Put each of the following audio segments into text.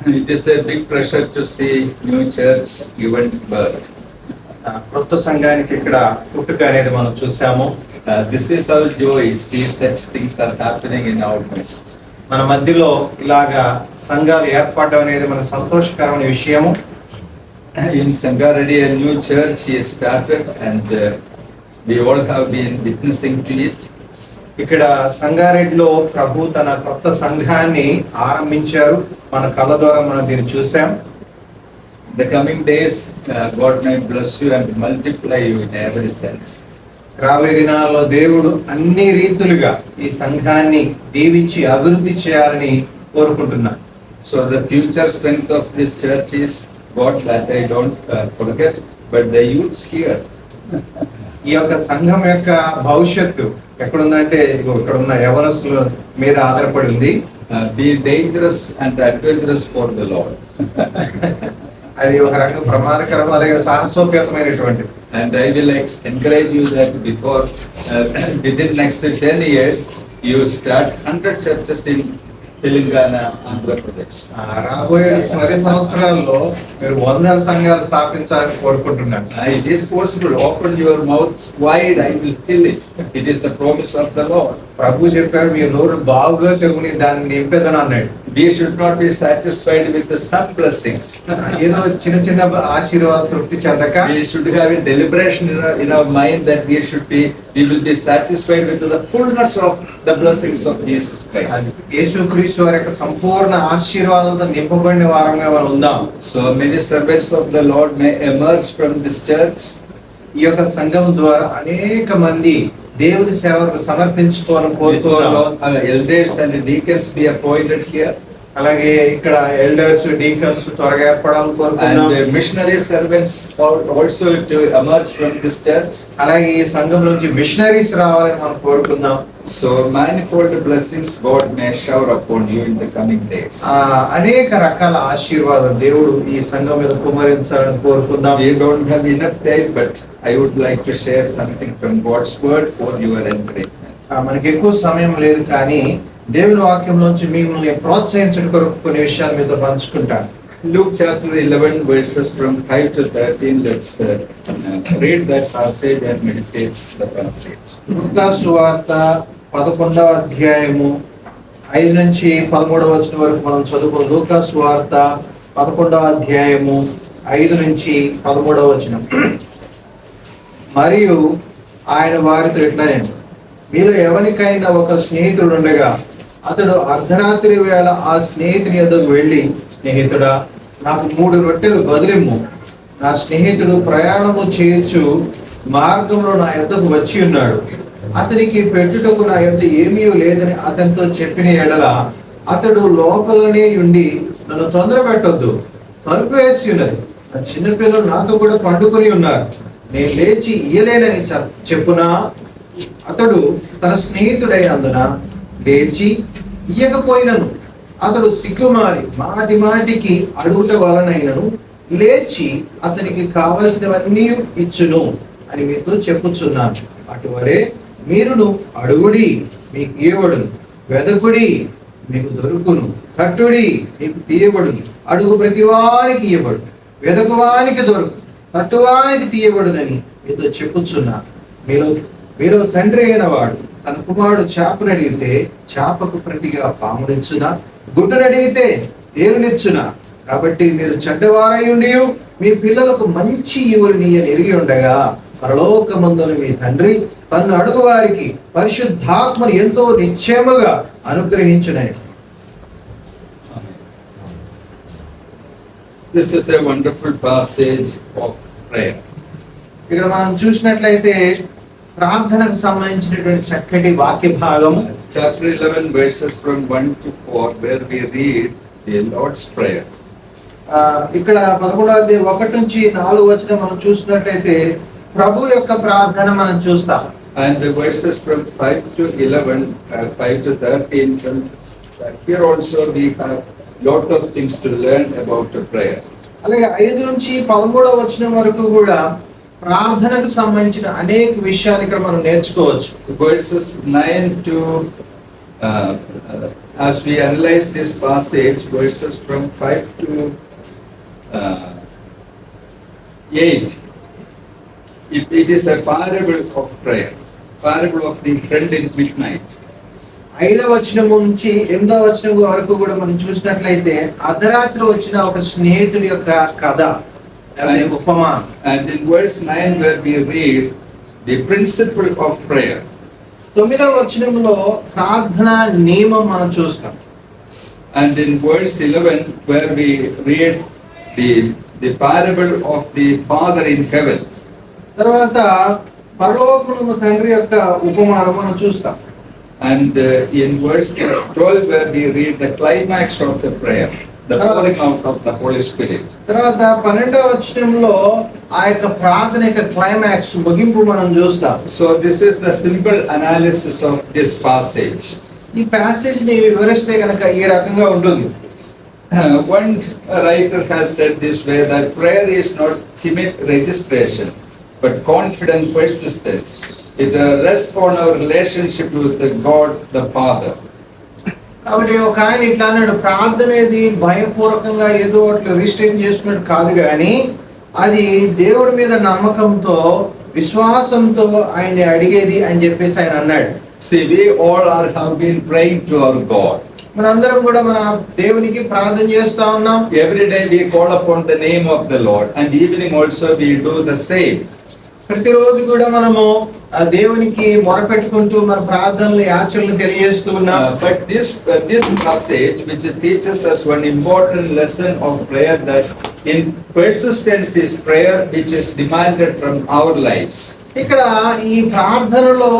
It is a big pleasure to see new church given birth. కొత్త సంఘానికి ఇక్కడ పుట్టుక అనేది మనం చూసాము. This is our joy. See such things are happening in our midst. మన మధ్యలో ఇలాగా సంఘాలు ఏర్పడడం అనేది మన సంతోషకరమైన విషయము. In Sangaradi, a new church is started, and we all have been witnessing to it. ఇక్కడ సంగారెడ్డిలో ప్రభు తన కొత్త సంఘాన్ని ఆరంభించారు. మన కళ్ళ ద్వారా మనం దీన్ని చూసాం. The coming days, God may bless you and multiply you in every sense. రాబోయే దినాల్లో దేవుడు అన్ని రీతులుగా ఈ సంఘాన్ని దీవించి అభివృద్ధి చేయాలని కోరుకుంటున్నాను. So the future strength of this church is God, that I don't forget, but the youths here. ఈ యొక్క సంఘం యొక్క భవిష్యత్తు ఎక్కడుందంటే ఇక్కడ ఉన్న యవనస్తుల మీద ఆధారపడి ఉంది. Be dangerous and adventurous for the Lord. అది ఒక రకం ప్రమాదకరం అలాగే సాహసోపేతమైనటువంటి. And I will encourage you that before within next 10 years you start 100 churches in Telangana, Andhra Pradesh. రాబోయే 10 సంవత్సరాల్లో మీరు 100 సంఘాలు స్థాపించాలని కోరుకుంటున్నాను. It is possible. Open your mouths wide, I will fill it. It is the promise of the Lord. ప్రభు చెప్పాడు, మీ నోరు బాగుగా తెగుని దాన్ని నింపేదని అన్నాడు. We should not be satisfied with the some blessings. ఏదో చిన్న చిన్న ఆశీర్వాద తృప్తి చెందక We should have a deliberation in our mind that we will be satisfied with the fullness of the blessings of Jesus Christ. యేసుక్రీస్తు వారి యొక్క సంపూర్ణ ఆశీర్వాదాలతో నింపబడిన వారంగా మనం ఉందాం. So many servants of the Lord may emerge from this church. ఈ యొక్క సంఘం ద్వారా అనేక మంది దేవుని సేవకు సమర్పించుకోవాలని కోరుతున్నాం. Elders and deacons be appointed here. అలాగే ఇక్కడ ఎల్డర్స్ డీకన్స్ త్వరగా ఏర్పడాలని కోరుతున్నాం. And missionary servants also to emerge from this church. అలాగే ఈ సంఘం నుంచి మిషనరీస్ రావాలని మనం కోరుకుందాం. So manifold blessings God may shower upon you in the coming days. అనేక రకాల ఆశీర్వాదాలు దేవుడు ఈ సంఘం మీద కుమ్మరించాలని కోరుకుందాం. We don't have enough time, but I would like to share something from God's word for your encouragement. మనకి ఎక్కువ సమయం లేదు, కానీ దేవుని వాక్యంలోంచి మిమ్మల్ని ప్రోత్సహించడం కొరకు కొన్ని విషయాలు మీతో పంచుకుంటాను. Luke chapter 11 verses from 5 to 13. Let's read that passage and meditate the passage. లూకా సువార్త 11వ అధ్యాయము 5 నుంచి 13వ వచనం వరకు మనం చదువుకుందాం. లూకా సువార్త 11వ అధ్యాయము 5 నుంచి 13వ వచనం. మరియు ఆయన వారితో ఇట్లనెను, మీలో ఎవరికైనా ఒక స్నేహితుడు ఉండగా అతడు అర్ధరాత్రి వేళ ఆ స్నేహితుని యొద్దకు వెళ్ళి, స్నేహితుడా, నాకు 3 రొట్టెలు బదులిమ్ము, నా స్నేహితుడు ప్రయాణము చేయొచ్చు మార్గంలో నా యొద్దకు వచ్చి ఉన్నాడు, అతనికి పెట్టుటకు నా యొద్ద ఏమీ లేదని అతనితో చెప్పిన ఎడల, అతడు లోపలనే ఉండి, నన్ను తొందర పెట్టొద్దు, తలుపు వేసి ఉన్నది, నా చిన్నపిల్లలు నాతో కూడా పండుకొని ఉన్నారు, నేను లేచి ఇయ్యలేనని చెప్పునా? అతడు తన స్నేహితుడైనందున లేచి ఇయ్యకపోయినను, అతడు సిగ్గుమారి మాటి మాటికి అడుగుట వలనైనను లేచి అతనికి కావలసినవన్నీ ఇచ్చును అని మీతో చెప్పుచున్నాను. అటువలే మీరును అడుగుడి మీకు ఇయ్యబడును, వెదకుడి మీకు దొరుకును, తట్టుడి మీకు తీయబడును, అడుగు ప్రతివానికి ఇయ్యబడును, వెదకువానికి దొరుకు, తట్టువానికి తీయబడునని మీతో చెప్పుచున్నాను. మీలో తండ్రి అయిన వాడు తన కుమారుడు చేపను అడిగితే చేపకు ప్రతిగా పామునిచ్చునా? గుడ్డును అడిగితే తేలునిచ్చునా? కాబట్టి మీరు చెడ్డవారై ఉండి మీ పిల్లలకు మంచి ఈవులని ఎరిగి ఉండగా, పరలోకమందున మీ తండ్రి తన్ను అడుగు వారికి పరిశుద్ధాత్మను ఎంతో నిశ్చయముగా అనుగ్రహించునని. This is a wonderful passage of prayer. ఇక్కడ మనం చూసినట్లయితే ప్రార్థనకు సంబంధించినటువంటి చక్కటి వాక్య భాగం. Chapter 11 verses from 1 to 4 where we read the Lord's Prayer. ఇక్కడ 11వ నుంచి 4 వచనం మనం చూసినట్లయితే ప్రభు యొక్క ప్రార్థన మనం చూస్తాం. And the verses from 5 to 11, 5 to 13, here also we have lot of things to learn about the prayer. అలాగే 5 నుంచి 13వ వచనం వరకు కూడా ప్రార్థనకు సంబంధించిన అనేక విషయాలు ఇక్కడ మనం నేర్చుకోవచ్చు. Verses 9 to as we analyze this passage, verses from 5 to 8, it is a parable of prayer, parable of the friend in midnight. 5వ వచనం నుంచి 8వ వచనం వరకు కూడా మనం చూసినట్లయితే అర్ధరాత్రి వచ్చిన ఒక స్నేహితుడి యొక్క కథ లేదా ఉపమానం. And in verse 9 where we read the principle of prayer. 9వ వచనంలో ప్రార్థన నియమం మనం చూస్తాం. And in verse 11 where we read the parable of the Father in heaven. తర్వాత పరలోకమున తండ్రి యొక్క ఉపమానం మనం చూస్తాం. And in verse 12 where we read the climax of the prayer, the pouring out of the Holy Spirit. తర్వాత 12వ వచనంలో ఆ యొక్క ప్రార్థన యొక్క క్లైమాక్స్ ముగింపు మనం చూస్తాం. So this is the simple analysis of this passage. ఈ ప్యాసేజ్ ని వివరిస్తే కనుక ఈ రకంగా ఉంటుంది. One writer has said this way, that prayer is not timid registration but confident persistence. It rests on our relationship with the God the Father. కాబట్టి ఒక ఆయన ఇట్లా అన్నాడు, ప్రార్థన అనేది భయపూర్వకంగా ఏదో అట్లా రిజిస్ట్రేట్ చేసుకున్నట్టు కాదు, కానీ అది దేవుడి మీద నమ్మకంతో విశ్వాసంతో ఆయన్ని అడిగేది అని చెప్పేసి ఆయన అన్నాడు. See, we all have been praying to our God. మనందరం కూడా మన దేవునికి ప్రార్థన చేస్తా ఉన్నాం. Every day we call upon the name of the Lord, and evening also we do the same. ప్రతిరోజు కూడా మనము ఆ దేవునికి మొరపెట్టుకుంటూ మన ప్రార్థనలు యాచనలు తెలియజేస్తూ ఉన్నాం. But this passage which teaches us one important lesson of prayer, that in persistence is prayer which is demanded from our lives. ఇక్కడ ఈ ప్రార్థనలో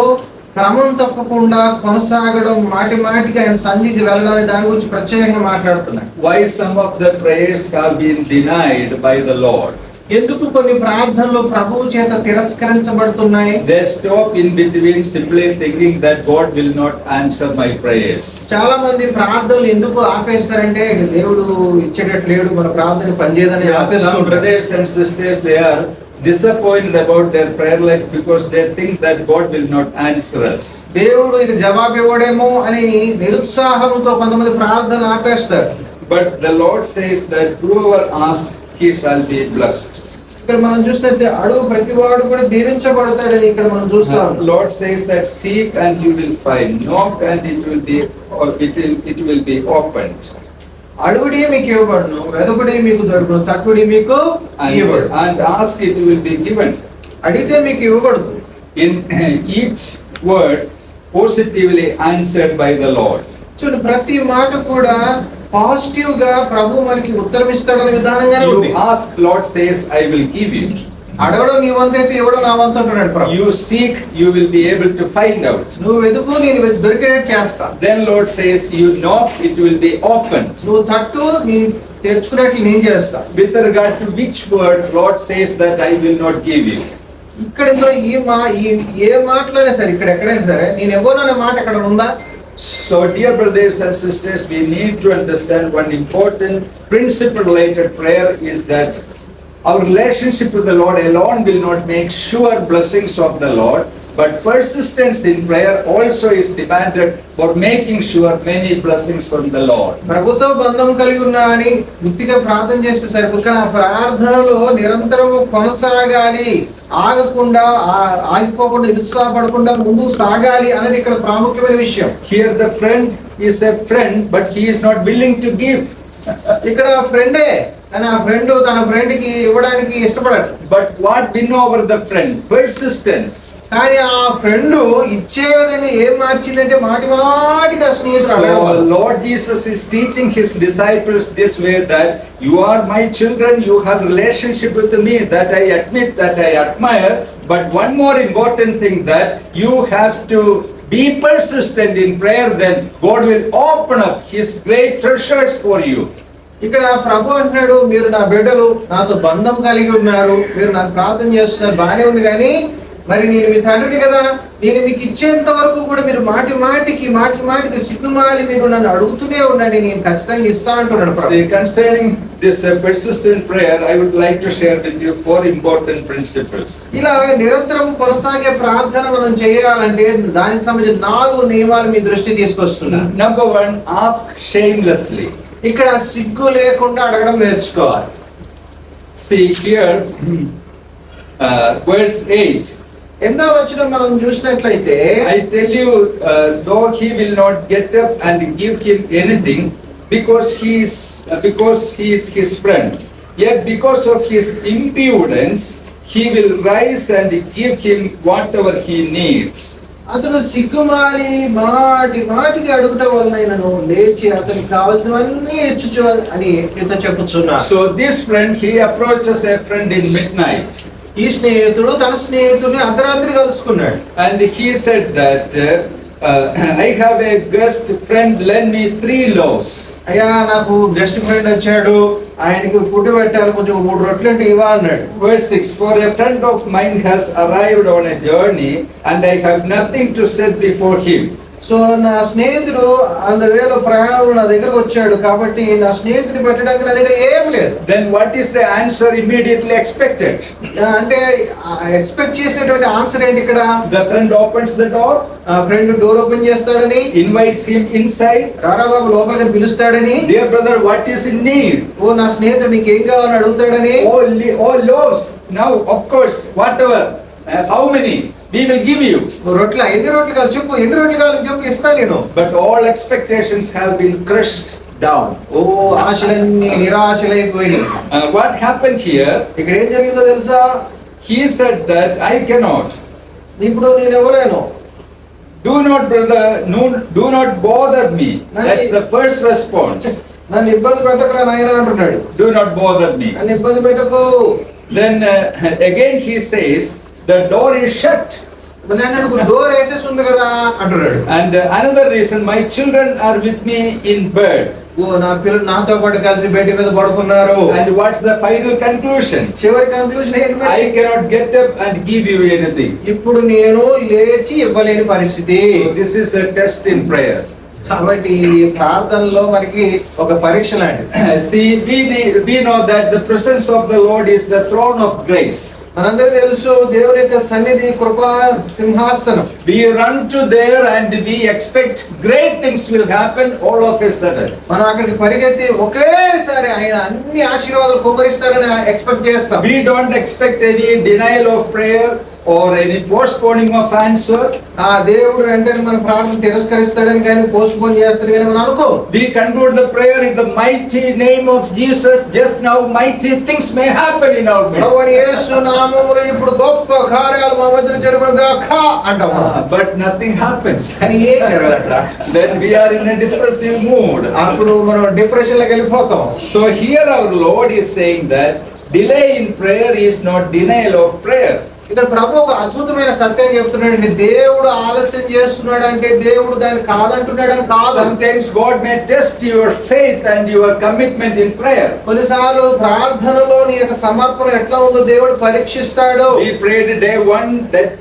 క్రమం తప్పకుండా కొనసాగడం, మాటి మాటికి ఆయన సన్నిధి వెళ్ళడానికి దాని గురించి ప్రత్యేకంగా మాట్లాడుతున్నాడు. Why some of the prayers have been denied by the Lord? ఎందుకు కొన్ని ప్రార్థనలు ప్రభువు చేత తిరస్కరించబడుతున్నాయి? They stop in between simply thinking that God will not answer my prayers. చాలా మంది ప్రార్థనలు ఎందుకు ఆపేస్తారంటే దేవుడు ఇచ్చేటట్లేడు, మన ప్రార్థన పనిచేయదని Some ఆపేస్తారు. brothers and sisters, they are disappointed about their prayer life because they think that God will not answer us. దేవుడు ఇక జవాబు ఇవ్వడేమో అని నిరుత్సాహంతో కొంతమంది ప్రార్థన ఆపేస్తారు. But the Lord says that whoever asks, he shall be blessed. ఇక్కడ మనం చూసినట్టే అడుగు ప్రతివాడు కూడా దీవించబడతాడని ఇక్కడ మనం చూస్తాం. Lord says that seek and you will find, knock and it will be opened. అడుగుడి మీకు ఇవ్వబడును, వెదకుడి మీకు దొరుకును, తట్టుడి మీకు ఇవ్వబడును, And ask, it will be given. అడిగితే మీకు ఇవ్వబడుతుంది. In each word positively answered by the Lord. చూడండి, ప్రతి మాట కూడా పాజిటివ్ గా ప్రభు మనకి ఉత్తరం ఇస్తాడనే విధానంగానే ఉంది. You ask, Lord says, I will give you. అడగడం నీ వంతు అయితే ఇవ్వడం నా వంతు అంటున్నాడు ప్రభు. You seek, you will be able to find out. నువ్వు వెతుకు, నేను దొరికేటట్టు చేస్తా. Then Lord says, you knock, it will be opened. నువ్వు తట్టు, నేను తెరుచుకున్నట్లు నేను చేస్తా. With regard to which word Lord says that I will not give you? ఇక్కడ ఇందులో ఏ మాటలైనా సరే, ఇక్కడ ఎక్కడైనా సరే నేను ఇవ్వననే మాట ఎక్కడ ఉందా? So dear brothers and sisters, we need to understand one important principle related prayer is that our relationship with the Lord alone will not make sure blessings of the Lord, but persistence in prayer also is demanded for making sure many blessings from the Lord. ప్రభుతో బంధం కలిగి ఉన్నా అని వృత్తిగా ప్రార్థన చేస్తే సరిపోదు, కానీ ఆ ప్రార్థనలో నిరంతరము కొనసాగాలి, ఆగకుండా ఆగిపోకుండా నిరుత్సాహపడకుండా ముందుకు సాగాలి అనేది ఇక్కడ ప్రాముఖ్యమైన విషయం. Here the friend is a friend, but he is not willing to give. ఇక్కడ ఫ్రెండే, కానీ ఆ ఫ్రెండ్ తన ఫ్రెండ్ కి ఇవ్వడానికి ఇష్టపడడు. But what win over the friend? Persistence. కానీ ఆ ఫ్రెండ్ ఇచ్చే విధంగా ఏం మార్చిందంటే మాటిగా స్నేహితుడు. So Lord Jesus is teaching his disciples this way, that you are my children, you have relationship with me, that I admit, that I admire, but one more important thing, that you have to be persistent in prayer, then God will open up his great treasures for you. ఇక్కడ ప్రభు అంటున్నాడు, మీరు నా బిడ్డలు, నాతో బంధం కలిగి ఉన్నారు, మీరు నాకు ప్రార్థన చేస్తున్నారు, బానే ఉంది, కానీ మరి నేను మీ తండ్రిని కదా, నేను మీకు ఇచ్చేంత వరకు కూడా మీరు మాటి మాటికి సిగ్గుమాలి మీరు నన్ను అడుగుతూనే ఉండండి, నేను ఖచ్చితంగా ఇస్తా అంటున్నాడు. See, concerning this persistent prayer, I would like to share with you 4 important principles. ఇలా నిరంతరం కొనసాగే ప్రార్థన మనం చేయాలంటే దానికి సంబంధించిన 4 నియమాలు మీ దృష్టి తీసుకొస్తున్నా. Number 1, ask shamelessly. ఇక్కడ సిగ్గు లేకుండా అడగడం నేర్చుకోవాలి. See here, verse 8. 8వ వచనం మనం చూసినట్లయితే, I tell you, though he will not get up and give him anything, because he is his friend, yet because of his impudence, he will rise and give him whatever he needs. అతడు సిగ్గుమాలి మాటికి అడుగుట వలన లేచి అతనికి కావాల్సినవన్నీ ఇచ్చుచు అని నీతో చెప్పుచున్నా. So this friend, he approaches a friend in midnight. ఈ స్నేహితుడు తన స్నేహితుడిని అర్ధరాత్రి కలుసుకున్నాడు. And he said that I have a guest friend, lend me 3 loaves. అయ్యా, నాకు గెస్ట్ ఫ్రెండ్ వచ్చాడు, ఆయనకి ఫుడ్ పెట్టాలి, కొంచెం 3 రొట్టెలు అంటే ఇవ్వ అన్నాడు. Verse 6, for a friend of mine has arrived on a journey and I have nothing to set before him. So నా స్నేహితుడు అందువేళ ప్రయాణంలో నా దగ్గరకు వచ్చాడు, కాబట్టి నా స్నేహితుడిని పెట్టడానికి నా దగ్గర ఏం లేదు. Then what is the answer immediately expected? అంటే ఎక్స్పెక్ట్ చేసినటువంటి ఆన్సర్ ఏంటి ఇక్కడ? The friend opens the door, ఆ ఫ్రెండ్ డోర్ ఓపెన్ చేస్తాడని, invites him inside. రారా బాబు లోపలికి పిలుస్తాడని, Dear brother, what is in need? ఓ నా స్నేహితుడు నీకేం కావాలని అడుగుతాడని, Oh loaves. Now of course, whatever, how many? We will give you. రొట్టెలు ఎన్ని రొట్టెలు కావాలి చెప్పు, ఎన్ని రొట్టెలు కావాలని చెప్పు, ఇస్తా నేను. But all expectations have been crushed down. ఓ ఆశలన్నీ నిరాశలైపోయినాయి. What happened here? ఇక్కడ ఏం జరిగిందో తెలుసా? He said that I cannot. ఇప్పుడు నేను ఇవ్వలేను. Do not, brother, no, do not bother me. That's the first response. నన్ను ఇబ్బంది పెట్టకురా నాయనా అంటున్నాడు. Do not bother me. నన్ను ఇబ్బంది పెట్టకు. Then again he says, the door is shut. నన్ను డోర్ వేసేసి ఉంది కదా అంటున్నాడు. And another reason, my children are with me in bed. ఓ నా పిల్లలు నాతో పాటు కలిసి బెడ్ మీద పడుకున్నారు. And what's the final conclusion? చివరి కంక్లూజన్ ఏంటి? I cannot get up and give you anything. ఇప్పుడు నేను లేచి ఇవ్వలేని పరిస్థితి. So this is a test in prayer. కాబట్టి ప్రార్థనలో మనకి ఒక పరీక్ష లాంటిది. See, we know that the presence of the Lord is the throne of grace. మనందరికీ తెలుసు దేవుని యొక్క సన్నిధి కృపా సింహాసనం. We run to there and we expect great things will happen all of a sudden. మనం అక్కడికి పరిగెత్తి ఒకేసారి ఆయన అన్ని ఆశీర్వాదాలు కుమ్మరిస్తాడని ఎక్స్పెక్ట్ చేస్తాం. We don't expect any denial of prayer or any postponing of answer. ఆ దేవుడు వెంటనే మన ప్రార్థన తిరస్కరిస్తాడని కానీ పోస్ట్ పోన్ చేస్తాడు కానీ మనం అనుకో. We conclude the prayer in the mighty name of Jesus. Just now mighty things may happen in our midst. ప్రభువైన యేసు నామములో ఇప్పుడు గొప్ప కార్యాలు మా మధ్యన జరుగునుగాక అంటాం. But nothing happens. కానీ ఏం జరగదు అక్కడ. Then we are in a depressive mood. అప్పుడు మనం డిప్రెషన్ లోకి వెళ్ళిపోతాం. So here our Lord is saying that delay in prayer is not denial of prayer. ఇక్కడ ప్రభు ఒక అద్భుతమైన సత్యం చెప్తున్నాడు. దేవుడు ఆలస్యం చేస్తున్నాడు అంటే దేవుడు దాన్ని కాదంటున్నాడు అని కాదు. Sometimes God may test your faith and your commitment in prayer. కొన్నిసార్లు ప్రార్థనలో నీ యొక్క సమర్పణ ఎట్లా ఉందో దేవుడు పరీక్షిస్తాడు. We prayed day 1,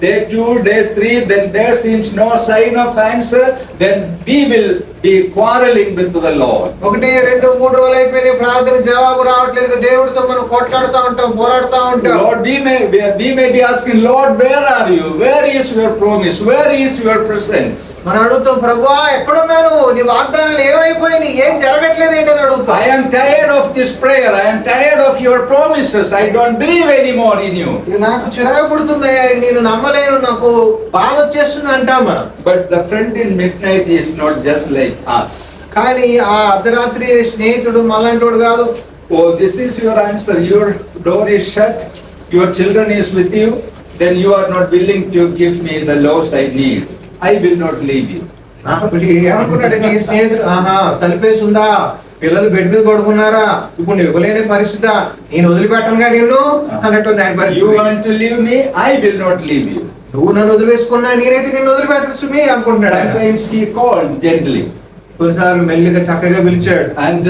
day 2, day 3, then there seems no sign of answer, then we will be quarreling with the Lord. 1, 2, 3 రోజులు అయిపోయినాయి, ప్రార్థన జవాబు రావట్లేదు, దేవుడితో మనం కొట్లాడుతూ ఉంటాం, పోరాడుతూ ఉంటాం. Lord, we may be asking, Lord, where are you? Where is your promise? Where is your presence? మనం అడుగుతాం, ప్రభువా ఎక్కడున్నాను, నీ వాగ్దానాలు ఏమైపోయినాయి, ఏం జరగట్లేదు ఏంటని అడుగుతాం. I am tired of this prayer. I am tired of your promises. I don't believe anymore in you. నాకు చిరాకు పుడుతుందయ్యా, నేను నమ్మలేను, నాకు బాధ వచ్చేస్తుంది అంటాం మనం. But the friend in midnight is not just like us. కానీ ఆ అర్ధరాత్రి స్నేహితుడు మళ్ళంటోడు కాదు. Oh, this is your answer. Your door is shut. Your children is with you. Then you are not willing to give me the loaves I need. I will not leave you. ఏమనుకున్నాడు నీ స్నేహితుడు? తలిపేసి ఉందా, పిల్లలు bed మీద పడుకున్నారా, ఇప్పుడు నువ్వు ఇవ్వలేని పరిస్థితి, నేను వదిలిపెట్టనుగా నిన్ను అన్నట్టుంది ఆయన పరిస్థితి. You want to leave me? I will not leave you. నువ్వు నన్ను వదిలేసుకున్నా నేనైతే నిన్ను వదిలిపెట్టను అనుకుంటున్నాడు. Sometimes he called gently. కొన్నిసార్లు మెల్లిగా చక్కగా పిలిచాడు. And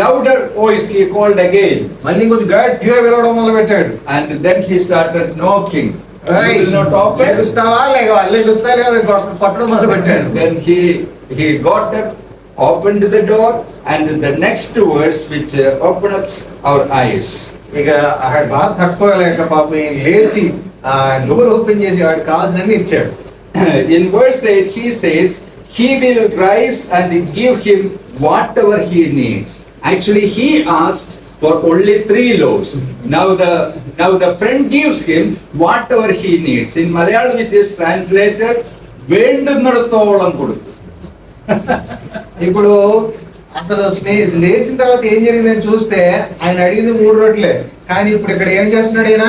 louder voice he called again. మళ్ళీ కొంచెం గట్టిగా పిలవడం మొదలు పెట్టాడు. And then he started knocking. You will not open. లెగుస్తావా లేవా? లెగుస్తా లేవా? కొట్టడం మొదలు పెట్టాడు. Then he got up, opened the door, and the next words which open up our eyes. ఇక అక్కడ బాధ తట్టుకోలేక పాపం ఈయన లేచి డోర్ ఓపెన్ చేసి వాడికి కావాల్సినన్ని ఇచ్చాడు. In verse 8 he says, he will rise and give him whatever he needs. Actually he asked for only 3 loaves. Now the friend gives him whatever he needs. In Malayalam it is translated వేండున్నడతోളം കൊടുത്തു. ఇప్పుడు అసలు లేచిన తర్వాత ఏం జరిగిందని చూస్తే ఆయన అడిగింది 3 రొట్టెలే. కానీ ఇప్పుడు ఇక్కడ ఏం చేస్తున్నాడు ఈయన?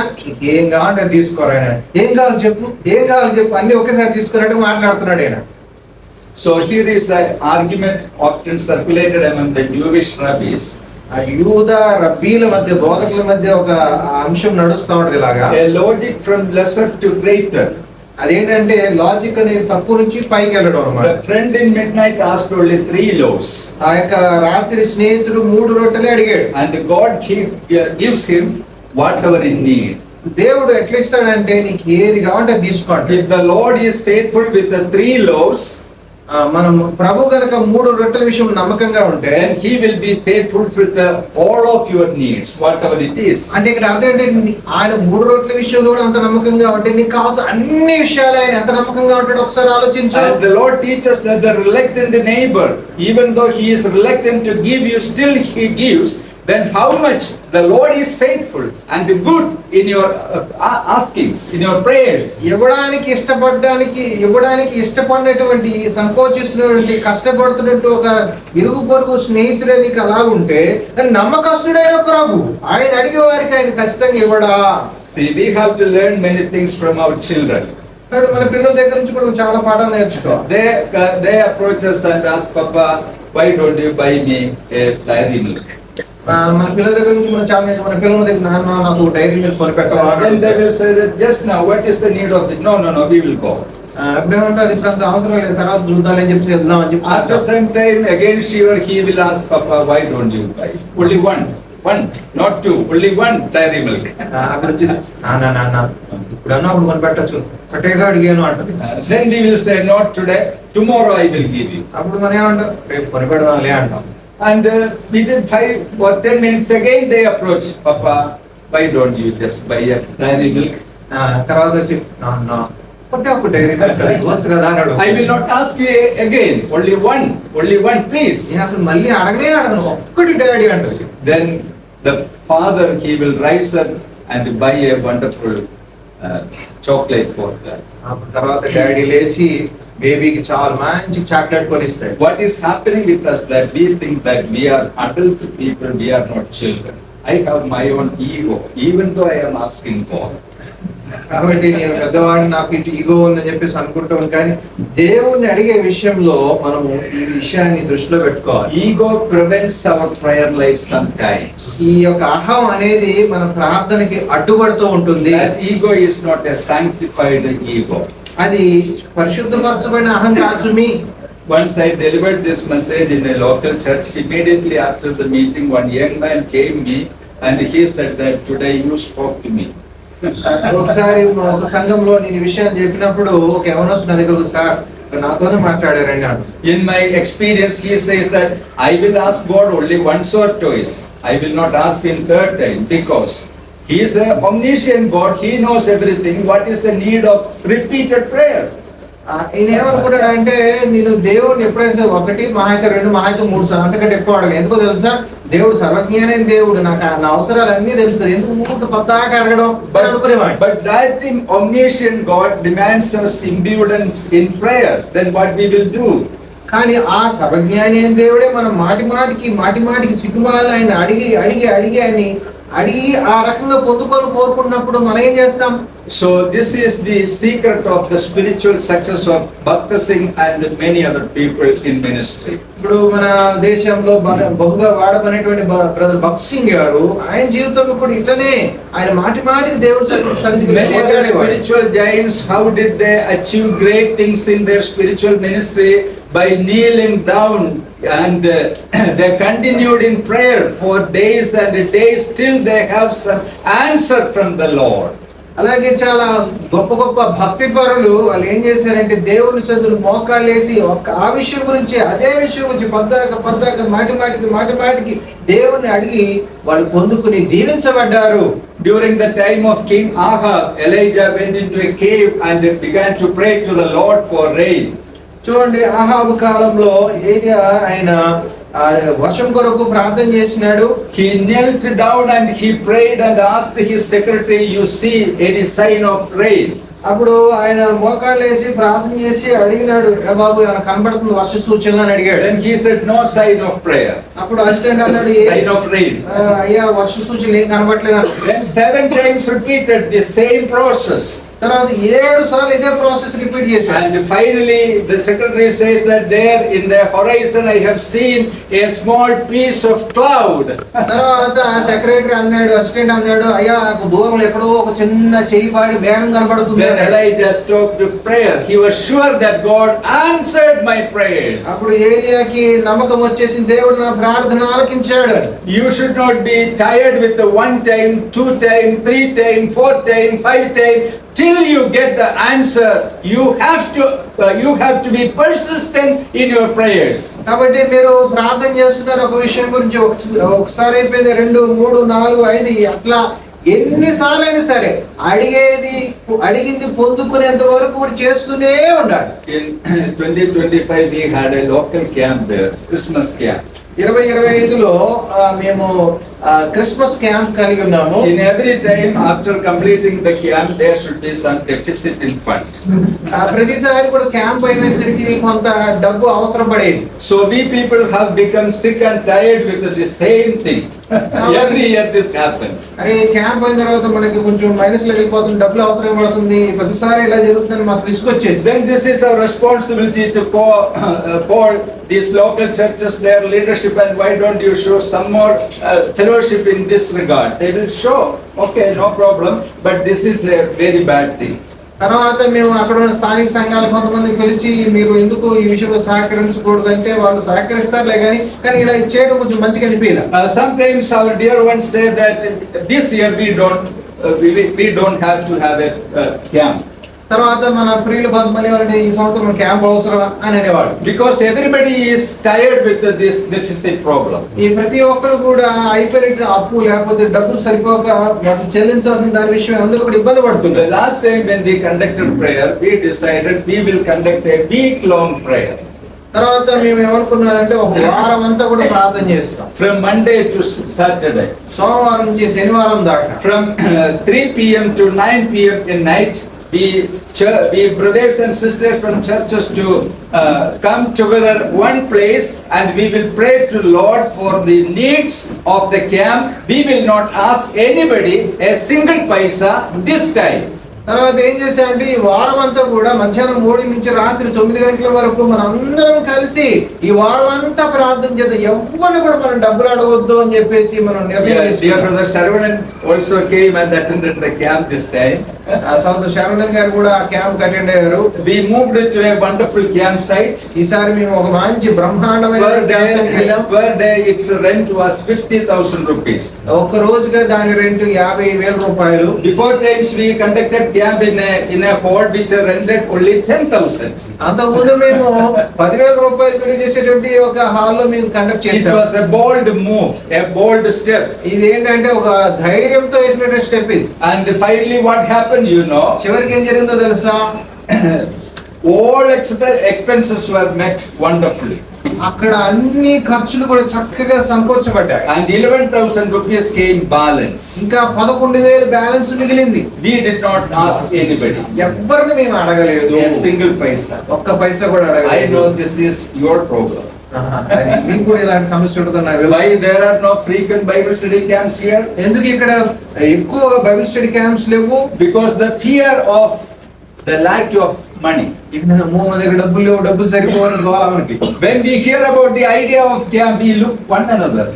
ఏం కావాలంటే తీసుకోరా, ఏం కావాలి చెప్పు, ఏం కావాలి చెప్పు, అన్ని ఒకేసారి తీసుకున్నట్టు మాట్లాడుతున్నాడు ఈయన. So here is an argument often circulated among the Jewish rabbis. ఆ యూద రబ్బీల మధ్య, బోధకుల మధ్య ఒక అంశం నడుస్తూ ఉంటది ఇలాగా. A logic from lesser to greater. అదేంటంటే లాజిక్ అనేది తప్పు నుంచి పైకి వెళ్ళడం అన్నమాట. The friend in midnight asked only 3 loaves. ఆ యొక్క రాత్రి స్నేహితుడు 3 రొట్టెలే అడిగాడు. And God gives him whatever he needs. దేవుడు ఎట్లా ఇస్తాడంటే నీకు ఏది కావాలంటే అది తీసుకోండి. If the Lord is faithful with the 3 loaves, మనం ప్రభు గనక 3 రొట్టెల విషయం నమ్మకంగా ఉంటే, then he will be faithful with all of your needs, whatever it is. అంటే ఇక్కడ అర్థం ఏంటంటే ఆయన 3 రొట్టెల విషయంలో కూడా అంత నమ్మకంగా ఉంటే నీకు కావాల్సిన అన్ని విషయాలు ఆయన ఎంత నమ్మకంగా ఉంటాడో ఒకసారి ఆలోచించు. And the Lord teaches that the reluctant neighbor, even though he is reluctant to give you, still he gives. Then how much the Lord is faithful and good in your askings, in your prayers. ఇవ్వడానికి ఇష్టపడినటువంటి, సంకోచిస్తున్నటువంటి, కష్టపడుతున్నట్టు ఒక ఇరుగు పొరుగు స్నేహితుడే నీకు అలా ఉంటే నమ్మకస్తుడైన ప్రభు ఆయన అడిగే వారికి ఆయన ఖచ్చితంగా ఇవ్వడా? See, we have to learn many things from our children. మన పిల్లల దగ్గర నుంచి కూడా చాలా పాఠాలు నేర్చుకోవాలి. They approach us and ask, Papa, why don't you buy me a dairy milk? మన పిల్లల దగ్గర నుంచి మనం చాలా మన పిల్లల దగ్గర నాన్న నాకు డైరీ మిల్క్ కొనిపెట్టవా? Then they will say that just now, what is the need of it? No, we will go. అప్పుడేమంటే అది ఇప్పుడు అంత అవసరం లేదు, తర్వాత చూద్దామని చెప్పి వెళ్దాం అని చెప్పి. After some time, again he will ask, Papa, why don't you buy only one, not 2, only 1 dairy milk. అప్పుడు వచ్చి నాన్న ఇప్పుడు అన్నా అప్పుడు కొనిపెట్టచ్చు, కట్టేగా అడిగాను అంటది. Then we will say, not today, tomorrow I will give you. అప్పుడు మనం ఏమంటాం? రేపు కొనిపెడదాంలే అంటాం. And within 5 or 10 minutes again they approach, Papa, why don't you just buy a dairy milk? తర్వాత వచ్చి నాన్న ఒక డైరీ మిల్క్ ఇవ్వచ్చు కదా అన్నాడు. I will not ask you again, only one please. నేను అసలు మళ్ళీ అడగను, ఒక్కటి డాడీ అంటది. Then the father, he will rise up and buy a wonderful chocolate for that. అప్పుడు తర్వాత డాడీ లేచి బేబీకి చాలా మంచి chocolate కొనిస్తాడు. What is happening with us that we think that we are adult people, we are not children. I have my own ego, even though I am asking God. కాబట్టి నేను పెద్దవాడిని, నాకు ఇటు ఈగో ఉందని చెప్పేసి అనుకుంటాం. కానీ దేవుణ్ణి అడిగే విషయంలో మనము ఈ విషయాన్ని దృష్టిలో పెట్టుకోవాలి. Ego prevents our prayer life sometimes. ఈ యొక్క అహం అనేది మన ప్రార్థనకి అడ్డుపడుతూ ఉంటుంది. That ego is not a sanctified ego. అది పరిశుద్ధపరచబడిన అహం కాదు. Once I delivered this message in a local church, immediately after the meeting, one young man came me and he said that today you spoke to me. ఒకసారి ఒక సంఘంలో నేను ఈ విషయాన్ని చెప్పినప్పుడు ఒక యవనస్తుడు నా దగ్గర సార్ నాతోనే మాట్లాడారండి అన్నాడు. In my experience, he says that I will ask God only once or twice. I will not ask him 3rd time because he is an omniscient God. He knows everything. What is the need of repeated prayer? ఈయన ఏమనుకుంటాడు అంటే నేను దేవుడిని ఎప్పుడైతే 1, మహా అయితే 2, మహా అయితే 3 సార్లు అంతకంటే ఎక్కువ అడగలేదు. ఎందుకో తెలుసా? దేవుడు సర్వజ్ఞానైన దేవుడు, నాకు నా అవసరాలు అన్ని తెలుస్తుంది, ఎందుకు ఊరికి పద్దాకా అడగడం అనుకునేవాడు. But that omniscient God demands us impudence in prayer. Then what we will do? కానీ ఆ సర్వజ్ఞాని అయిన దేవుడే మనం మాటిమాటికి సిగ్గుమాలని ఆయన అడిగి ఆ రకంగా కోరుకున్నప్పుడు మనం ఏం చేస్తాం? So this is the secret of the spiritual success of Bhakta Singh and many other people in ministry. ఇప్పుడు మన దేశంలో బహుగా వాడబడినటువంటి బ్రదర్ భక్త్ సింగ్ గారు ఆయన జీవితంలో కూడా ఇట్లనే ఆయన మాటికి దేవుని సన్నిధికి Many other spiritual giants, how did they achieve great things in their spiritual ministry? By kneeling down, and they continued in prayer for days and days till they have some answer from the Lord. అలాగే చాలా గొప్ప గొప్ప భక్తి పరులు వాళ్ళు ఏం చేశారంటే దేవుని సన్నిధిలో మోకాళ్ళు వేసి ఆ విషయం గురించి అదే విషయం గురించి పద్దాక మాటి మాటికి దేవుణ్ణి అడిగి వాళ్ళు పొందుకుని దీవించబడ్డారు. During the time of King Ahab, Elijah went into a cave and began to pray to the Lord for rain. చూడండి, ఆహాబు కాలంలో ఆయన వర్షం కొరకు ప్రార్థన చేసినాడు. He knelt down and he prayed and asked his secretary, "You see any sign of rain?" అప్పుడు ఆయన మోకాళ్ళు వేసి ప్రార్థన చేసి అడిగినాడు, బాబు ఏమైనా కనబడుతుంది వర్ష సూచనలు అని అడిగాడు. Then he said, "No sign of prayer." అప్పుడు అసిస్టెంట్ అన్నాడు, sign of rain. అయ్యా వర్ష సూచనలు ఏం కనబడలేదు. Then 7 times repeated the same process. తర్వాత 7 సార్లు ఇదే ప్రాసెస్ రిపీట్ చేశాడు. And finally the secretary says that there in the horizon I have seen a small piece of cloud. తర్వాత సెక్రటరీ అన్నాడు, అసిస్టెంట్ అన్నాడు, అయ్యా నాకు దూరంలో ఎక్కడో ఒక చిన్న చెయ్యిపాడి మేఘం కనబడుతుంది. Then Elijah stopped the prayer. He was sure that God answered my prayers. అప్పుడు ఏలియాకి నమ్మకం వచ్చేసింది, దేవుడు నా ప్రార్థన ఆలకించాడు. You should not be tired with the 1 time, 2 time, 3 time, 4 time, 5 time. Till you get the answer, you have to be persistent in your prayers. కాబట్టి మీరు ప్రార్థన చేస్తున్నారు ఒక విషయం గురించి, ఒకసారి అయిపోయింది, 2, 3, 4, 5 అట్లా ఎన్నిసార్లు అయినా సరే అడిగింది పొందుకునేంత వరకు కూడా చేస్తూనే ఉండాలి. In 2025 we had a local camp there, Christmas camp. 2025లో మేము క్రిస్మస్ క్యాంప్ కలిగి ఉన్నాము. In every time after completing the camp there should be some deficit in fund. ప్రతిసారి కూడా క్యాంప్ అయినసరికి కొంత డబ్బు అవసరం పడేది. So we people have become sick and tired with the same thing. Every year this happens. అరే camp అయిన తర్వాత మనకి కొంచెం మైనస్ లో వెళ్ళిపోతుంది, డబ్బులు అవసరం పడుతుంది, ప్రతిసారి ఇలా జరుగుతుందని మాకు విసుగొచ్చేసి. Then this is our responsibility to call these local churches, their leadership, and why don't you show some more fellowship in this regard? They will show, okay, no problem, but this is a very bad thing. తర్వాత మేము అక్కడ ఉన్న స్థానిక సంఘాలు కొంతమంది పిలిచి, మీరు ఎందుకు ఈ విషయంలో సహకరించకూడదు అంటే వాళ్ళు సహకరిస్తారులే కానీ ఇలా చేయడం కొంచెం మంచిగా అనిపించలేదు. Sometimes our dear ones say that this year we don't have to have a camp. తర్వాత మన ప్రియులు కొంతమంది అంటే ఈ సంవత్సరం క్యాంప్ అవసరం అని అనేవాడు. Because everybody is tired with this deficit problem. ఈ ప్రతి ఒక్కరు కూడా అయిపోయిన అప్పు లేకపోతే డబ్బులు సరిపోక వాటిని చెల్లించాల్సిన దాని విషయం అందరూ కూడా ఇబ్బంది పడుతున్నారు. The last time when we conducted prayer, we decided we will conduct a week-long prayer. తర్వాత మేము ఏమనుకున్నామంటే ఒక వారం అంతా కూడా ప్రార్థన చేస్తాం. From Monday to Saturday. సోమవారం నుంచి శనివారం దాకా. From 3 p.m. to 9 p.m. in night. We brothers and sisters from churches to come together one place and we will pray to Lord for the needs of the camp. We will not ask anybody a single paisa this time. తర్వాత ఏం చేశారంటే ఈ వారం అంతా కూడా మధ్యాహ్నం 3 నుంచి రాత్రి 9 గంటల వరకు మనం అందరం కలిసి ఈ వారం అంతా ప్రార్థన చేద్దాం, ఎవరిని కూడా మనం డబ్బులు అడగొద్దు అని చెప్పేసి మనం నిర్ణయం తీసుకున్నాం. Dear brother Saravanan also came and attended the camp this time. సోదరు శరవణన్ గారు కూడా ఆ క్యాంప్ అటెండ్ అయ్యారు. We moved it to a wonderful campsite. ఈసారి మేము ఒక మంచి బ్రహ్మాండమైన క్యాంప్ సైట్కి వెళ్ళాం. Per day its rent was 50,000 rupees. ఒక రోజుగా దాని రెంట్ 50,000 రూపాయలు. Before times we conducted camp in a hall which rented only 10,000. అంతకుముందు మేము 10,000 రూపాయలు బిల్లు చేసేటువంటి ఒక హాల్లో మేము కండక్ట్ చేసాం. It was a bold move, a bold step. ఇది ఏంటంటే ఒక ధైర్యంతో వేసినటువంటి స్టెప్ ఇది. And finally what happened, you know? చివరికి ఏం జరిగిందో తెలుసా? All expenses were met wonderfully. అక్కడ అన్ని ఖర్చులు కూడా చక్కగా సమకూర్చబడ్డాయి. And 11,000 rupees came balance. ఇంకా 11,000 బ్యాలెన్స్ మిగిలింది. We did not ask anybody. ఎవ్వరిని మేము అడగలేదు, A single paisa. ఒక్క పైసా కూడా అడగలేదు. I know this is your problem. అది మీకు కూడా ఇలాంటి సమస్య ఉంటుందని నాకు తెలుసు. Why there are no frequent Bible study camps here? ఎందుకు ఇక్కడ ఎక్కువ బైబిల్ స్టడీ క్యాంప్స్ లేవు? Because the fear of the lack of money. మన దగ్గర డబ్బులు లేవు, డబ్బులు సరిపోవని గోల మనకి. When we hear about the idea of camp, we look one another.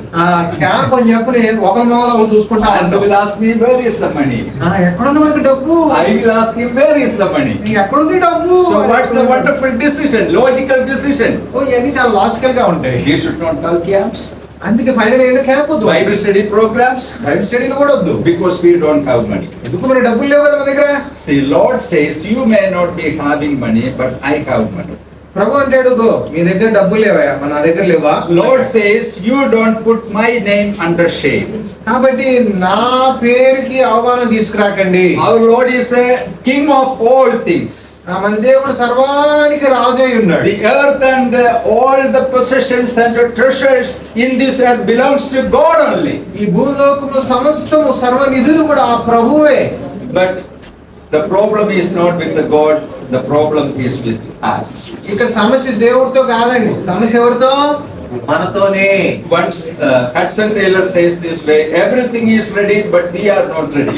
Camp అని చెప్పని ఒకరి మొగలు చూసుకుంటా. And they will ask me, where is the money? ఎక్కడుంది మనకి డబ్బు? I will ask him, where is the money? ఎక్కడుంది డబ్బు? So what's the wonderful decision, logical decision? ఇవన్నీ చాలా లాజికల్ గా ఉంటాయి. We should not call camps. అందుకే ఫైనల్ ఏంటో క్యాంప్ వద్దు, Bible study programs, బైబిల్ స్టడీలు కూడా వద్దు. because we don't have money. ఎందుకు మన డబ్బులు లేవు కదా మన దగ్గర. See, Lord says, you may not be having money, but I have money. ప్రభు అంటాడు, గో మీ దగ్గర డబ్బులు లేవా, మన నా దగ్గర లేవా. Lord says, you don't put my name under shame. కాబట్టి నా పేరుకి అవమానం తీసుకురాకండి. Our Lord is the King of all things. మన దేవుడు సర్వానికి రాజు అయి ఉన్నాడు. The earth and all the possessions and the treasures in this earth belongs to God only. ఈ భూలోకము సమస్తము సర్వ నిధులు కూడా ఆ ప్రభువే. But the problem is not with the God, the problem is with us. ఇక్కడ సమస్య దేవుడితో కాదండి, సమస్య ఎవరితో, మనతోనే. Once Hudson Taylor says this way, everything is ready but we are not ready.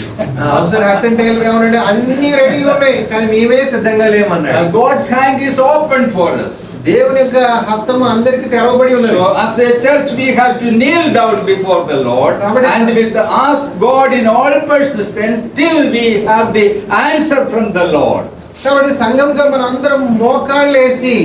ఒకసారి హడ్సన్ టైలర్ ఏమన్నాడు, అన్ని రెడీగా ఉన్నాయి కానీ మేమే సిద్ధంగా లేమన్నాడు. God's hand is open for us. దేవుని యొక్క హస్తము అందరికి తెరవబడి ఉన్నది. So as a church we have to kneel down before the Lord and with ask God in all persistence till we have the answer from the Lord. కాబట్టి సంఘంగా మనం అందరం మోకాళ్ళేసి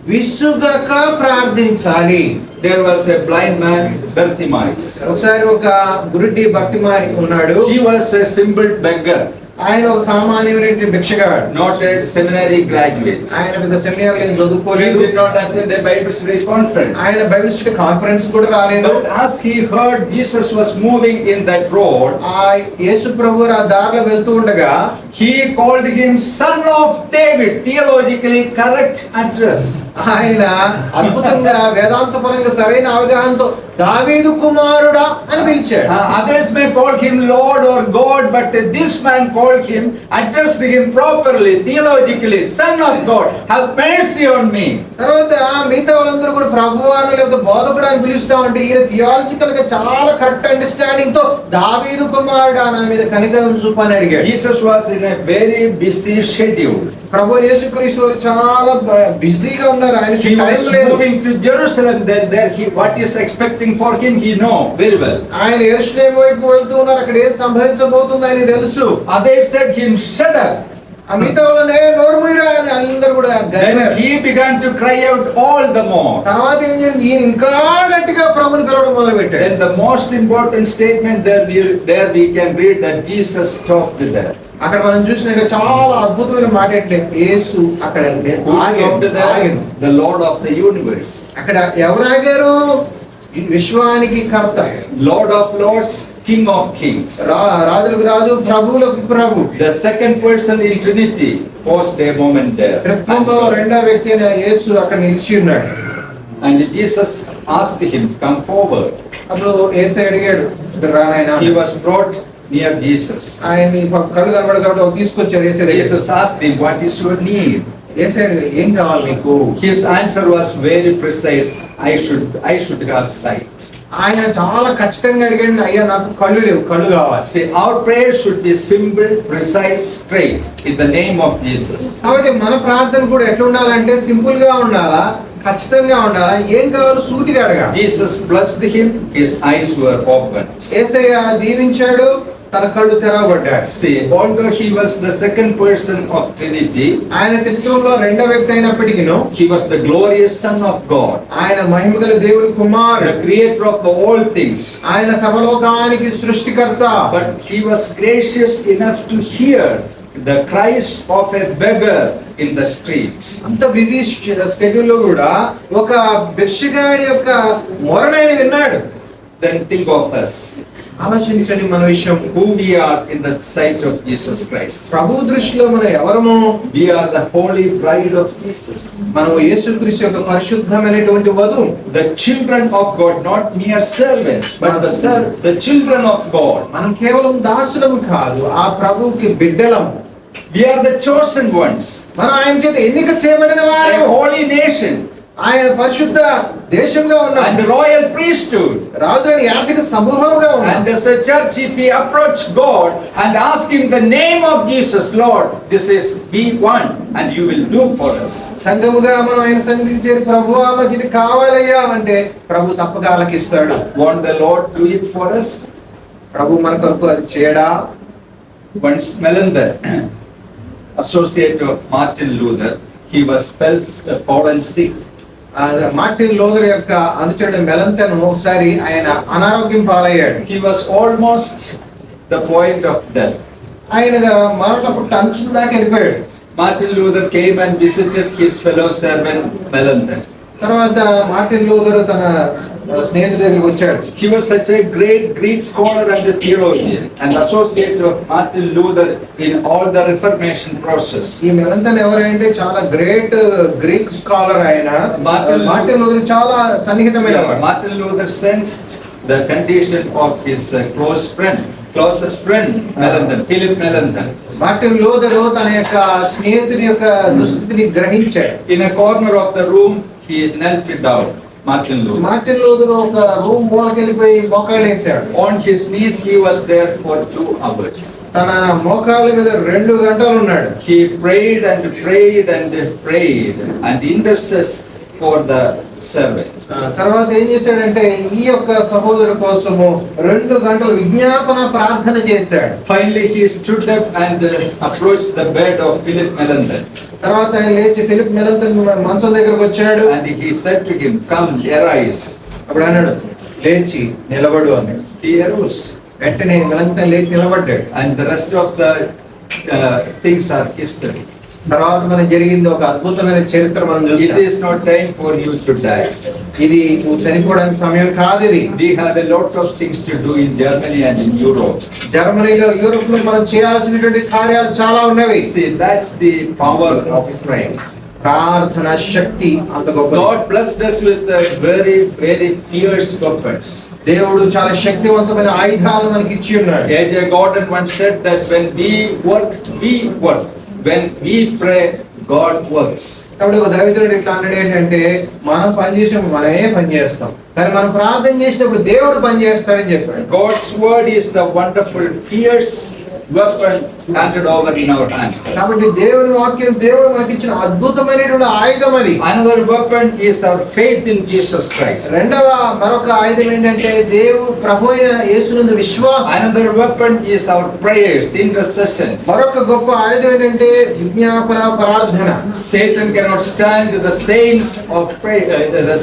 విసుగక ప్రార్థించాలి. There was a blind man, Bartimaeus. ఒకసారి ఒక గురుడి భక్తిమాయ్ ఉన్నాడు. He was a simple beggar, ఆయన ఒక సామాన్యమైన భిక్షగాడు. not a seminary graduate. ఆయన పెద్ద సెమినార్ He చదువుకోలేదు. did not attend a Bible study conference. ఆయన బైబిల్ స్టడీ కాన్ఫరెన్స్ కూడా రాలేదు. But as he heard Jesus was moving in that road, ఆ యేసు ప్రభు ఆ దారిలో వెళ్తూ ఉండగా he called him Son of David, theologically correct address. ఆయన అద్భుతంగా వేదాంతపరంగా సరైన అవగాహనతో దావీదు కుమారుడా అని పిలిచాడు. Others may call him Lord or God, but this man called him, addressed him properly, theologically, Son of God, have mercy on me. తర్వాత మిగతా వాళ్ళందరూ కూడా ప్రభువాను లేకపోతే బోధకుడు అని పిలుస్తా ఉంటే ఈయన థియాలజికల్ గా చాలా కరెక్ట్ అండర్స్టాండింగ్ తో దావీదు కుమారుడా నా మీద కనికరం చూపని అడిగాడు. Jesus was in a very busy schedule. ప్రభు యేసుక్రీస్తు వారు చాలా బిజీగా ఉన్నారు, ఆయనకి He టైం was లేదు. moving to Jerusalem. There he, what is expecting for him, he know very well. ఆయన యెరూషలేము వైపు వెళ్తూ ఉన్నారు, అక్కడ ఏం సంభవించబోతుందో ఆయన తెలుసు. Others said him, shut up. ఆ మిగతా వాళ్ళనే నోరు మూయరా అని అందరూ కూడా Then he began to cry out all the more. తర్వాత ఏం చేసింది, ఈయన ఇంకా గట్టిగా ప్రభుని పిలవడం మొదలు పెట్టాడు. Then the most important statement there we can read that Jesus talked there. అక్కడ మనం చూసినట్టు చాలా అద్భుతమైన మాట ఏంటంటే యేసు అక్కడ Who stopped there? The Lord of the universe. అక్కడ ఎవరు ఆగారు, విశ్వానికి కర్త, Lord of lords, King of kings. రాజులకు రాజు, ప్రభువులకు ప్రభు. The second person in Trinity paused a moment there. త్రిత్వంలో రెండో వ్యక్తి అయిన యేసు అక్కడ నిలిచి ఉన్నాడు. And Jesus asked him, come forward. అప్పుడు యేసు అడిగాడు, ఇక్కడ రా నాయనా. He was brought near Jesus. ఆయన్ని కళ్ళు కనబడదు కాబట్టి తీసుకొచ్చారు యేసు దగ్గరికి. Jesus asked him, what is your need? యేసు అడిగాడు, ఏం కావాలి నీకు? His answer was very precise. I should have sight. ఆయన చాలా ఖచ్చితంగా అడిగాడు, అయ్యా నాకు కళ్ళు లేవు, కళ్ళు కావాలి. See, our prayer should be simple, precise, straight in the name of Jesus. కాబట్టి మన ప్రార్థన కూడా ఎట్లా ఉండాలంటే సింపుల్ గా ఉండాలా, ఖచ్చితంగా ఉండాలా, ఏం కావాలో సూటిగా అడగాలి. Jesus blessed him, his eyes were opened. యేసయ్య దీవించాడు, తన కళ్ళు తెరవబడ్డాడు. See, although he was the second person of Trinity, ఆయన త్రిత్వంలో రెండో వ్యక్తి అయినప్పటికీను he was the glorious Son of God, ఆయన మహిమగల దేవుని కుమారుడు, the creator of all things. ఆయన సర్వలోకానికి సృష్టికర్త. But he was gracious enough to hear the cries of a beggar in the street. అంత బిజీ స్కెడ్యూల్ లో కూడా ఒక భిక్షగాడి యొక్క మొరనైన విన్నాడు. Then think of us, ఆలోచించండి మన విషయం. who we are in the sight of Jesus Christ. ప్రభు దృష్టిలో మనం ఎవరము? We are the holy bride of Jesus. మనం యేసుక్రీస్తు యొక్క పరిశుద్ధమైనటువంటి వధువు. The children of God, not mere servants, but the children of God. మనం కేవలం దాసులము కాదు, ఆ ప్రభువుకి బిడ్డలము. We are the chosen ones, మనం ఆయన చేత ఎన్నిక చేయబడిన a వారు. holy nation, ఆయన పరిశుద్ధ దేశంగా ఉన్నాం, and the royal priesthood. రాజుని యాజక సమూహంగా ఉన్నాం. And as a church, if we approach God and ask him the name of Jesus, Lord, this is we want and you will do for us. సంఘముగా మనం ఆయన సన్నిధికి చేరి ప్రభువా మాకు ఇది కావాలయ్యా అంటే ప్రభు తప్పక ఆలకిస్తాడు. Want the Lord do it for us? ప్రభు మన కొరకు అది చేయడా? Once Melander, associate of Martin Luther, he was fallen sick Martin Luther యొక్క అనుచరుడు మెలంతన్ ఒకసారి ఆయన అనారోగ్యం పాలయ్యాడు. He was almost the point of death. ఆయన మరణపు అంచుల దాకా వెళ్ళిపోయాడు. Martin Luther came and visited his fellow servant Melanchthon. తర్వాత మార్టిన్ లూథర్ తన స్నేహితుడి దగ్గరికి వచ్చాడు. He was such a great Greek scholar and a theologian, an associate of Martin Luther in all the Reformation process. ఈ మెలంతన్ ఎవరంటే చాలా great Greek scholar ఆయన. Martin Luther చాలా సన్నిహితమైన వాడు. Martin Luther sensed the condition of his closest friend Melanchthon, Philip Melanchthon. Martin Luther తన యొక్క స్నేహితుడి యొక్క దుస్థితిని గ్రహించాడు. In a corner of the room he knelt down. Martin Luther ఒక రూమ్ మూలకి వెళ్ళిపోయి మోకాళ్ళు వేసాడు. On his knees he was there for 2 hours. తన మోకాళ్ళ మీద 2 గంటలు ఉన్నాడు. He prayed and prayed and prayed and intercessed for the servant. తర్వాత ఏం చేశాడంటే ఈ యొక్క సహోదరుడు కోసము 2 గంటలు విజ్ఞాపన ప్రార్థన చేశాడు. Finally he stood up and approached the bed of Philip Melanchthon. తర్వాత ఆయన లేచి ఫిలిప్ మెలంతన్ మంచం దగ్గరకు వచ్చాడు. And he said to him, "Come, arise." అప్పుడు అన్నాడు, లేచి నిలబడు అని. He arose. వెంటనే మెలంతన్ లేచి నిలబడ్డాడు. And the rest of the things are history. తర్వాత మనం జరిగింది ఒక అద్భుతమైన చరిత్ర మనం It చూస్తాం. is not time for you to die. ఇది నువ్వు చనిపోవడానికి సమయం కాదు ఇది. We have a lot of things to do in Germany and in Europe. జర్మనీలో యూరోప్ లో మనం చేయాల్సినటువంటి కార్యాలు చాలా ఉన్నవి. See, that's the power of prayer. ప్రార్థన శక్తి అంత గొప్పది. God blessed us with very, very fierce weapons. దేవుడు చాలా శక్తివంతమైన ఆయుధాలు మనకి ఇచ్చి ఉన్నాడు. A.J. Gordon once said that when we work, we work. When we pray, God works. కాబట్టి ఒక దైవజనుడు ఇట్లా అన్నాడు ఏంటంటే మనం పని చేసినప్పుడు మనమే పని చేస్తాం, కానీ మనం ప్రార్థన చేసినప్పుడు దేవుడు పని చేస్తాడని చెప్పాడు. God's word is the wonderful, fierce weapon handed over in our hands. కాబట్టి దేవుని వాక్యం దేవుడు మనకి ఇచ్చిన అద్భుతమైనటువంటి ఆయుధం అది. Another weapon is our faith in Jesus Christ. మరొక ఆయుధం ఏంటంటే దేవుడు ప్రభు అయిన యేసునందు విశ్వాసం. Another weapon is our prayers, intercessions. మరొక గొప్ప ఆయుధం ఏంటంటే విజ్ఞాపన ప్రార్థన. Satan cannot stand the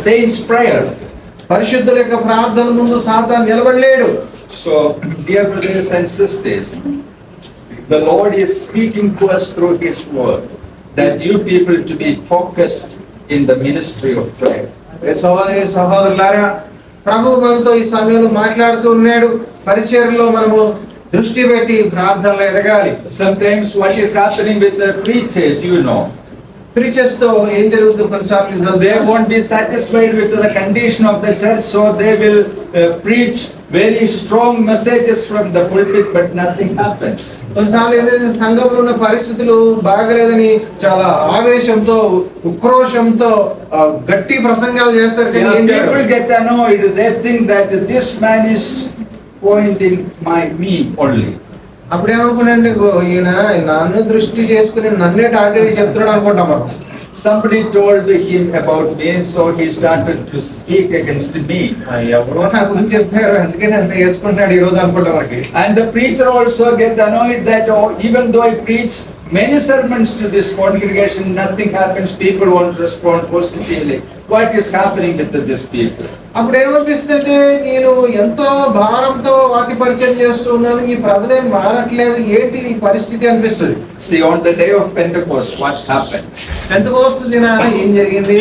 saints' prayer. పరిశుద్ధుల యొక్క ప్రార్థన ముందు సాతాను నిలబడలేడు. So, dear brothers and sisters, the Lord is speaking to us through His word that you people to be focused in the ministry of prayer. సహోదరి సహోదరులారా, ప్రభువు మనతో ఈ సమయంలో మాట్లాడుతూ ఉన్నాడు. పరిచర్యలో మనము దృష్టి పెట్టి ప్రార్థనలో ఎదగాలి. Sometimes what is happening with the preachers, preachers తో ఏం జరుగుతుంది కొన్నిసార్లు they won't be satisfied with the condition of the church, so they will preach very strong messages from the pulpit, but nothing happens. కొన్నిసార్లు ఏదైతే సంఘంలో ఉన్న పరిస్థితులు బాగలేదని చాలా ఆవేశంతో ఉక్రోషంతో గట్టి ప్రసంగాలు చేస్తారు, కానీ People get annoyed. They think that this man is pointing me only. అప్పుడు ఏమనుకున్నాండి, ఈయన నన్ను దృష్టి చేసుకుని నన్నే టార్గెట్ చెప్తున్నాడు అనుకుంటాం మనం. Somebody told him about me, so he started to speak against me. ఎవరో నా గురించి చెప్పారు, అందుకే నన్ను వేసుకుంటాడు ఈ రోజు అనుకుంటాం మనకి. And the preacher also get annoyed that even though I preach many sermons to this congregation, nothing happens. People won't respond positively. What is happening with these people? అప్పుడు ఏమనిపిస్తుందంటే, నేను ఎంతో భారంతో వాక్య పరిచయం చేస్తున్నాను, ఈ ప్రజలేం మారట్లేదు, ఏంటి ఈ పరిస్థితి అనిపిస్తుంది. See, on the day of Pentecost, what happened? Pentecost దినాన ఏం జరిగింది?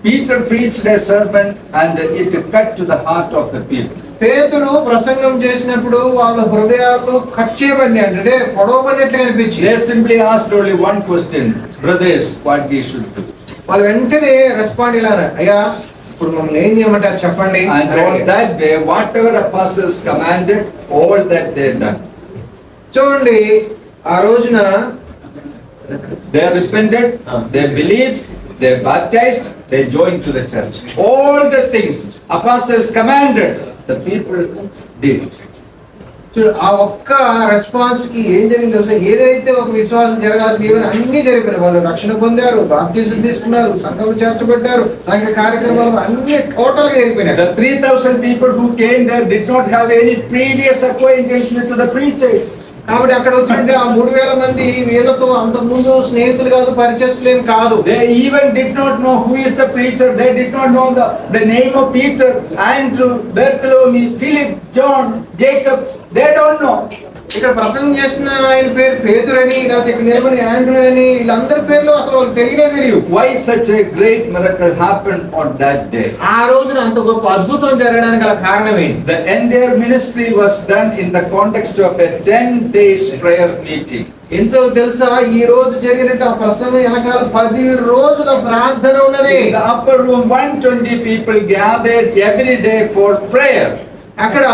Peter preached a sermon and it cut to the heart of the people. పేతురు ప్రసంగం చేసినప్పుడు వాళ్ళ హృదయాలు కట్ చేయబడినాయి, అంటే పొడవబడినట్లు అనిపించింది. They simply asked only one question: brothers, what we should do? వాళ్ళు వెంటనే రెస్పాండ్ ఇలా, అయ్యా ఇప్పుడు మమ్మల్ని ఏం చేయమంటారు చెప్పండి. And on that day, whatever apostles commanded, all that they done. చూడండి, ఆ రోజున They repented, they believed, they baptized, they joined to the church. All the things apostles commanded, the people did. ఆ ఒక్క రెస్పాన్స్ కి ఏం జరిగింది తెలుసా? ఏదైతే ఒక విశ్వాసం జరగాల్సిన ఏమైనా అన్ని జరిగిపోయినాయి. వాళ్ళు రక్షణ పొందారు, బాప్తిజం తీసుకున్నారు, సంఘం చేర్చబడ్డారు, సంఘ కార్యక్రమాలు అన్ని టోటల్ గా జరిగిపోయినాయి. The 3,000 people who came there did not have any previous acquaintance with the preachers. కాబట్టి అక్కడ వచ్చింటే ఆ 3,000 మంది వీళ్ళతో అంతకుముందు స్నేహితులు కాదు, పరిచయస్తులేం కాదు. They even did not know who is the preacher. They did not know the name of Peter, Andrew, Bartholomew, Philip, John, Jacob. They don't know. ఇక్కడ ప్రసంగం చేసిన ఆయన పేరు పేతురని, లేకపోతే ఇక్కడ నిలబడి ఆండ్రూ అని, వీళ్ళందరి పేర్లు అసలు వాళ్ళు తెలియదు. Why such a great miracle happened on that day? ఆ రోజున అంత గొప్ప అద్భుతం జరగడానికి గల కారణం ఏంటి? The entire ministry was done in the context of a 10 days prayer meeting. ఎంతో తెలుసా, ఈ రోజు జరిగినట్టు ఆ ప్రసంగం వెనకాల 10 రోజుల ప్రార్థన ఉన్నది. In the upper room, 120 people gathered every day for prayer. అక్కడ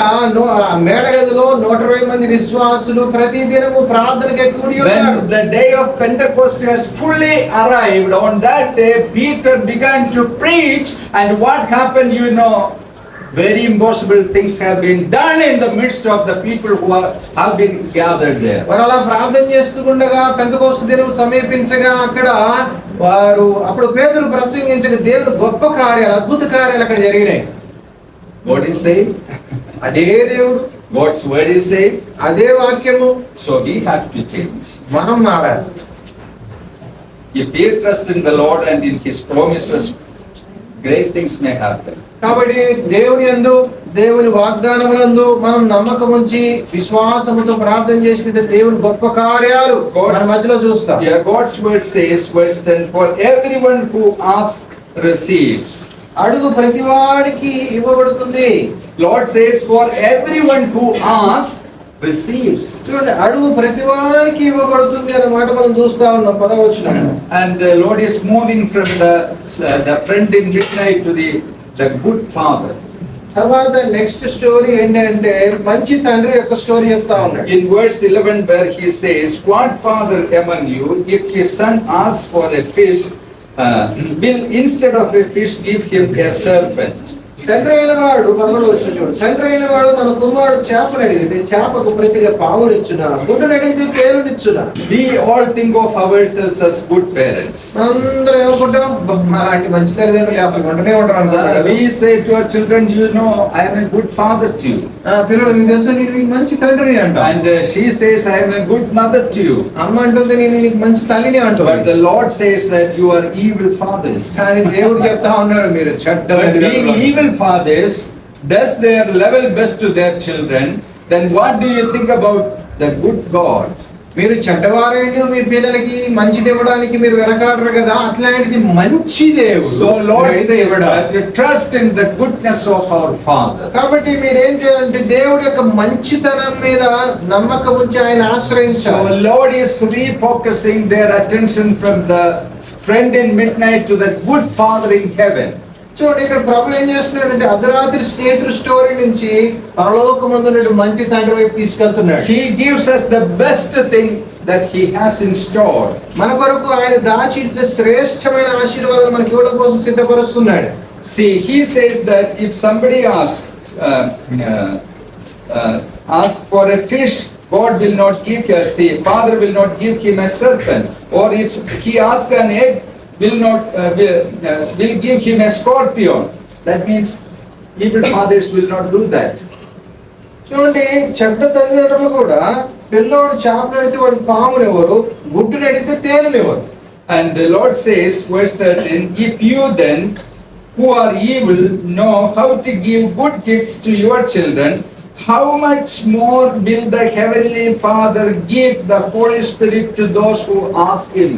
మేడగదిలో 120 మంది విశ్వాసులు ప్రతి దినము ప్రార్థనకి కూడి ఉన్నారు. When the day of Pentecost has fully arrived, on that day Peter began to preach, and what happened, you know, very impossible things have been done in the midst of the people who have been gathered there. వారు అలా ప్రార్థన చేస్తుండగా Pentecost దినం సమీపించగా అక్కడ వారు అప్పుడు పేతురు ప్రసంగించగా దేవుడు గొప్ప కార్యాలు, అద్భుత కార్యాలు అక్కడ జరిగినాయి. God is saying, అదే దేవుడు, God's word is saying, అదే వాక్యము. so we have to change. మనం మారాలి. If we trust in the Lord and in His promises, great things may happen. కాబట్టి దేవుని యందు, దేవుని వాగ్దానములందు మనం నమ్మకం ఉంచి విశ్వాసముతో ప్రార్థన చేసినట్టు దేవుని గొప్ప కార్యాలు మన మధ్యలో చూస్తాం. Yeah, God's word says, verse 10, for everyone who asks receives. అడుగు ప్రతివాడికి ఇవ్వబడుతుంది. Lord says, for everyone who asks receives. చూడండి, అడుగు ప్రతివాడికి ఇవ్వబడుతుంది అనే మాట మనం చూస్తా ఉన్నాం 10వ వచనం. And the Lord is moving from the friend in midnight to the good father. తర్వాత నెక్స్ట్ స్టోరీ ఏంటంటే మంచి తండ్రి యొక్క స్టోరీ చెప్తా ఉన్నాడు. In verse 11 where he says, what father among you, if his son asks for a fish, will instead of a fish give him a serpent? తండ్రి అయిన వాడు 11వ వచనం చూడండి. తండ్రి అయిన వాడు తన కుమారుడు చేపను అడిగితే చేపకు ప్రతిగా పామును ఇచ్చునా, గుడ్డును అడిగితే తేలును ఇచ్చునా. We all think of ourselves as good parents. అందరూ ఏమనుకుంటాం, అలాంటి మంచి తల్లిదండ్రులు అసలు ఉంటనే ఉంటారు అనుకుంటారు. We say to our children, you know, I am a good father to you. పిల్లలు మీకు తెలుసా, నేను నీకు మంచి తండ్రిని అంట. And she says, I am a good mother to you. అమ్మ అంటుంది, నేను నీకు మంచి తల్లిని అంటుంది. But the Lord says that you are evil fathers. కానీ దేవుడు చెప్తా ఉన్నారు, మీరు చెడ్డ But being తల్లిదండ్రులు. evil fathers does their level best to their children, then what do you think about the good God? మీరు చెడ్డవారైన మీ పిల్లలకి మంచిది ఇవ్వడానికి మీరు వెనకాడరు కదా, అట్లాంటిది మంచి దేవుడు. So Lord says that to trust in the goodness of our Father. కాబట్టి మీరు ఏం చేయాలంటే దేవుడి యొక్క మంచితనం మీద నమ్మకం ఉంచి ఆయన So ఆశ్రయించాలి. Lord is refocusing their attention from the friend in midnight to the good Father in heaven. చూడండి, ఇక్కడ ప్రభు ఏం చేస్తున్నాడంటే అర్ధరాత్రి స్నేహితుడు స్టోరీ నుంచి పరలోకమందున్న మంచి తండ్రి వైపు తీసుకెళ్తున్నాడు. He gives us the best thing that He has in store. మన కొరకు ఆయన దాచిన శ్రేష్టమైన ఆశీర్వాదాలు మనకి ఇవ్వడం కోసం సిద్ధపరుస్తున్నాడు. See, He says that if somebody asks for a fish, God will not give him. See, Father will not give him a serpent. Or if he asks an egg, will give him a scorpion. That means evil fathers will not do that. చూడండి, చెడ్డ తల్లిదండ్రులు కూడా పిల్లోడు చేపలు అడిగితే వాడు పామునివ్వరు, గుడ్డుని అడిగితే తేలునివ్వరు. And the Lord says, verse 13, if you then, who are evil, know how to give good gifts to your children, how much more will the Heavenly Father give the Holy Spirit to those who ask Him?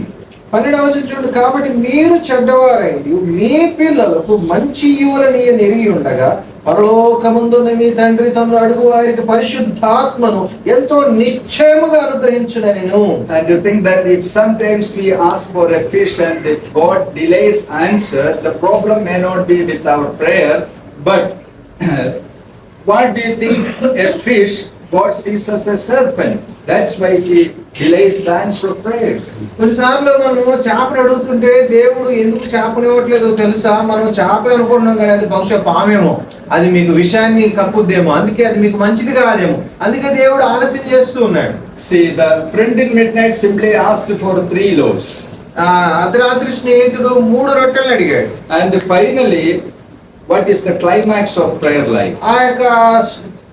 12వ వచనం చూడండి, కాబట్టి మీరు చెడ్డవారైంది మీ పిల్లలకు మంచి ఈవులని ఎరిగి ఉండగా పరలోకమందున్న మీ తండ్రి తను అడుగు వారికి పరిశుద్ధాత్మను ఎంతో నిశ్చయముగా అనుగ్రహించునెను. And you think that if sometimes we ask for a fish and if God delays answer, the problem may not be with our prayer, but what do you think? A fish, God sees as a serpent. That's why He delays the answer of prayers. కొన్నిసార్లు మనం చేపను అడుగుతుంటే దేవుడు ఎందుకు చేపనివ్వట్లేదో తెలుసా? మనం చేప అనుకుంటున్నాం కానీ అది బహుశా పామేమో, అది మీకు విషయాన్ని కక్కుద్దేమో, అందుకే అది మీకు మంచిది కాదేమో, అందుకే దేవుడు ఆలస్యం చేస్తూ ఉన్నాడు. See, the friend in midnight simply asked for 3 loaves. అర్ధరాత్రి స్నేహితుడు 3 రొట్టెలను అడిగాడు. And finally, what is the climax of prayer life? ఆ యొక్క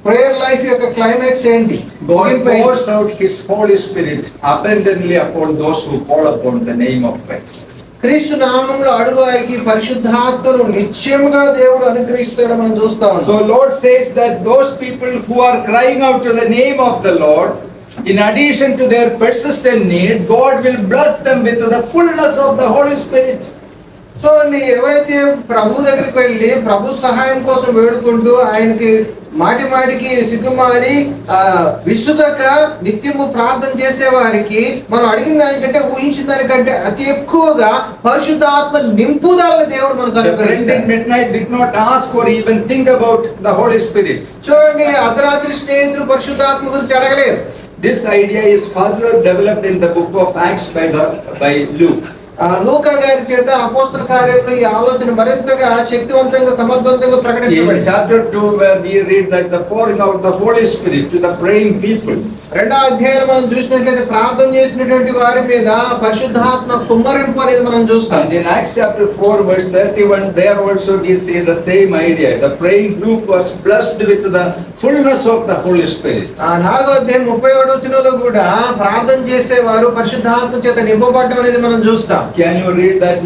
ప్రేయర్ లైఫ్ యొక్క క్లైమాక్స్ ఏంటి? God pours out His Holy Spirit abundantly upon those who call upon the name of Christ. క్రీస్తు నామములో అడుగు వారికి పరిశుద్ధాత్మను నిశ్చయముగా దేవుడు అనుగ్రహిస్తాడు మనం చూస్తాం. So Lord says that those people who are crying out to the name of the Lord, in addition to their persistent need, God will bless them with the fullness of the Holy Spirit. So ఎవరైతే ప్రభు దగ్గరికి వెళ్ళి ప్రభు సహాయం కోసం వేడుకుంటూ ఆయనకి మాటి మాటికి సిగ్గుమారి విసుగక నిత్యము ప్రార్థన చేసే వారికి మనం అడిగిన దానికంటే ఊహించిన దానికంటే అతి ఎక్కువగా పరిశుద్ధాత్మ నింపుదలని దేవుడు మనకు అనుగ్రహిస్తాడు. Midnight did not ask or even think about the Holy Spirit. చూడండి, అర్ధరాత్రి స్నేహితులు పరిశుద్ధాత్మ గురించి అడగలేదు. This idea is further developed in the book of Acts by Luke. లూకా గారి చేత అపోస్తల కార్యంలో ఈ ఆలోచన మరింతగా శక్తివంతంగా సమర్థవంతంగా ప్రకటించబడింది. In chapter 2 where we read that the pouring out the Holy Spirit to the praying people. రెండో అధ్యాయం మనం చూసినట్లయితే ప్రార్థన చేసినటువంటి వారి మీద పరిశుద్ధాత్మ కుమ్మరింపు అనేది మనం చూస్తాం. And in Acts chapter 4 verse 31 there also we see the same idea. The praying group was blessed with the fullness of the Holy Spirit. నాలుగో అధ్యాయం 31వ వచనంలో కూడా ప్రార్థన చేసేవారు పరిశుద్ధాత్మ చేత నింపబడడం అనేది మనం చూస్తాం. Can you read that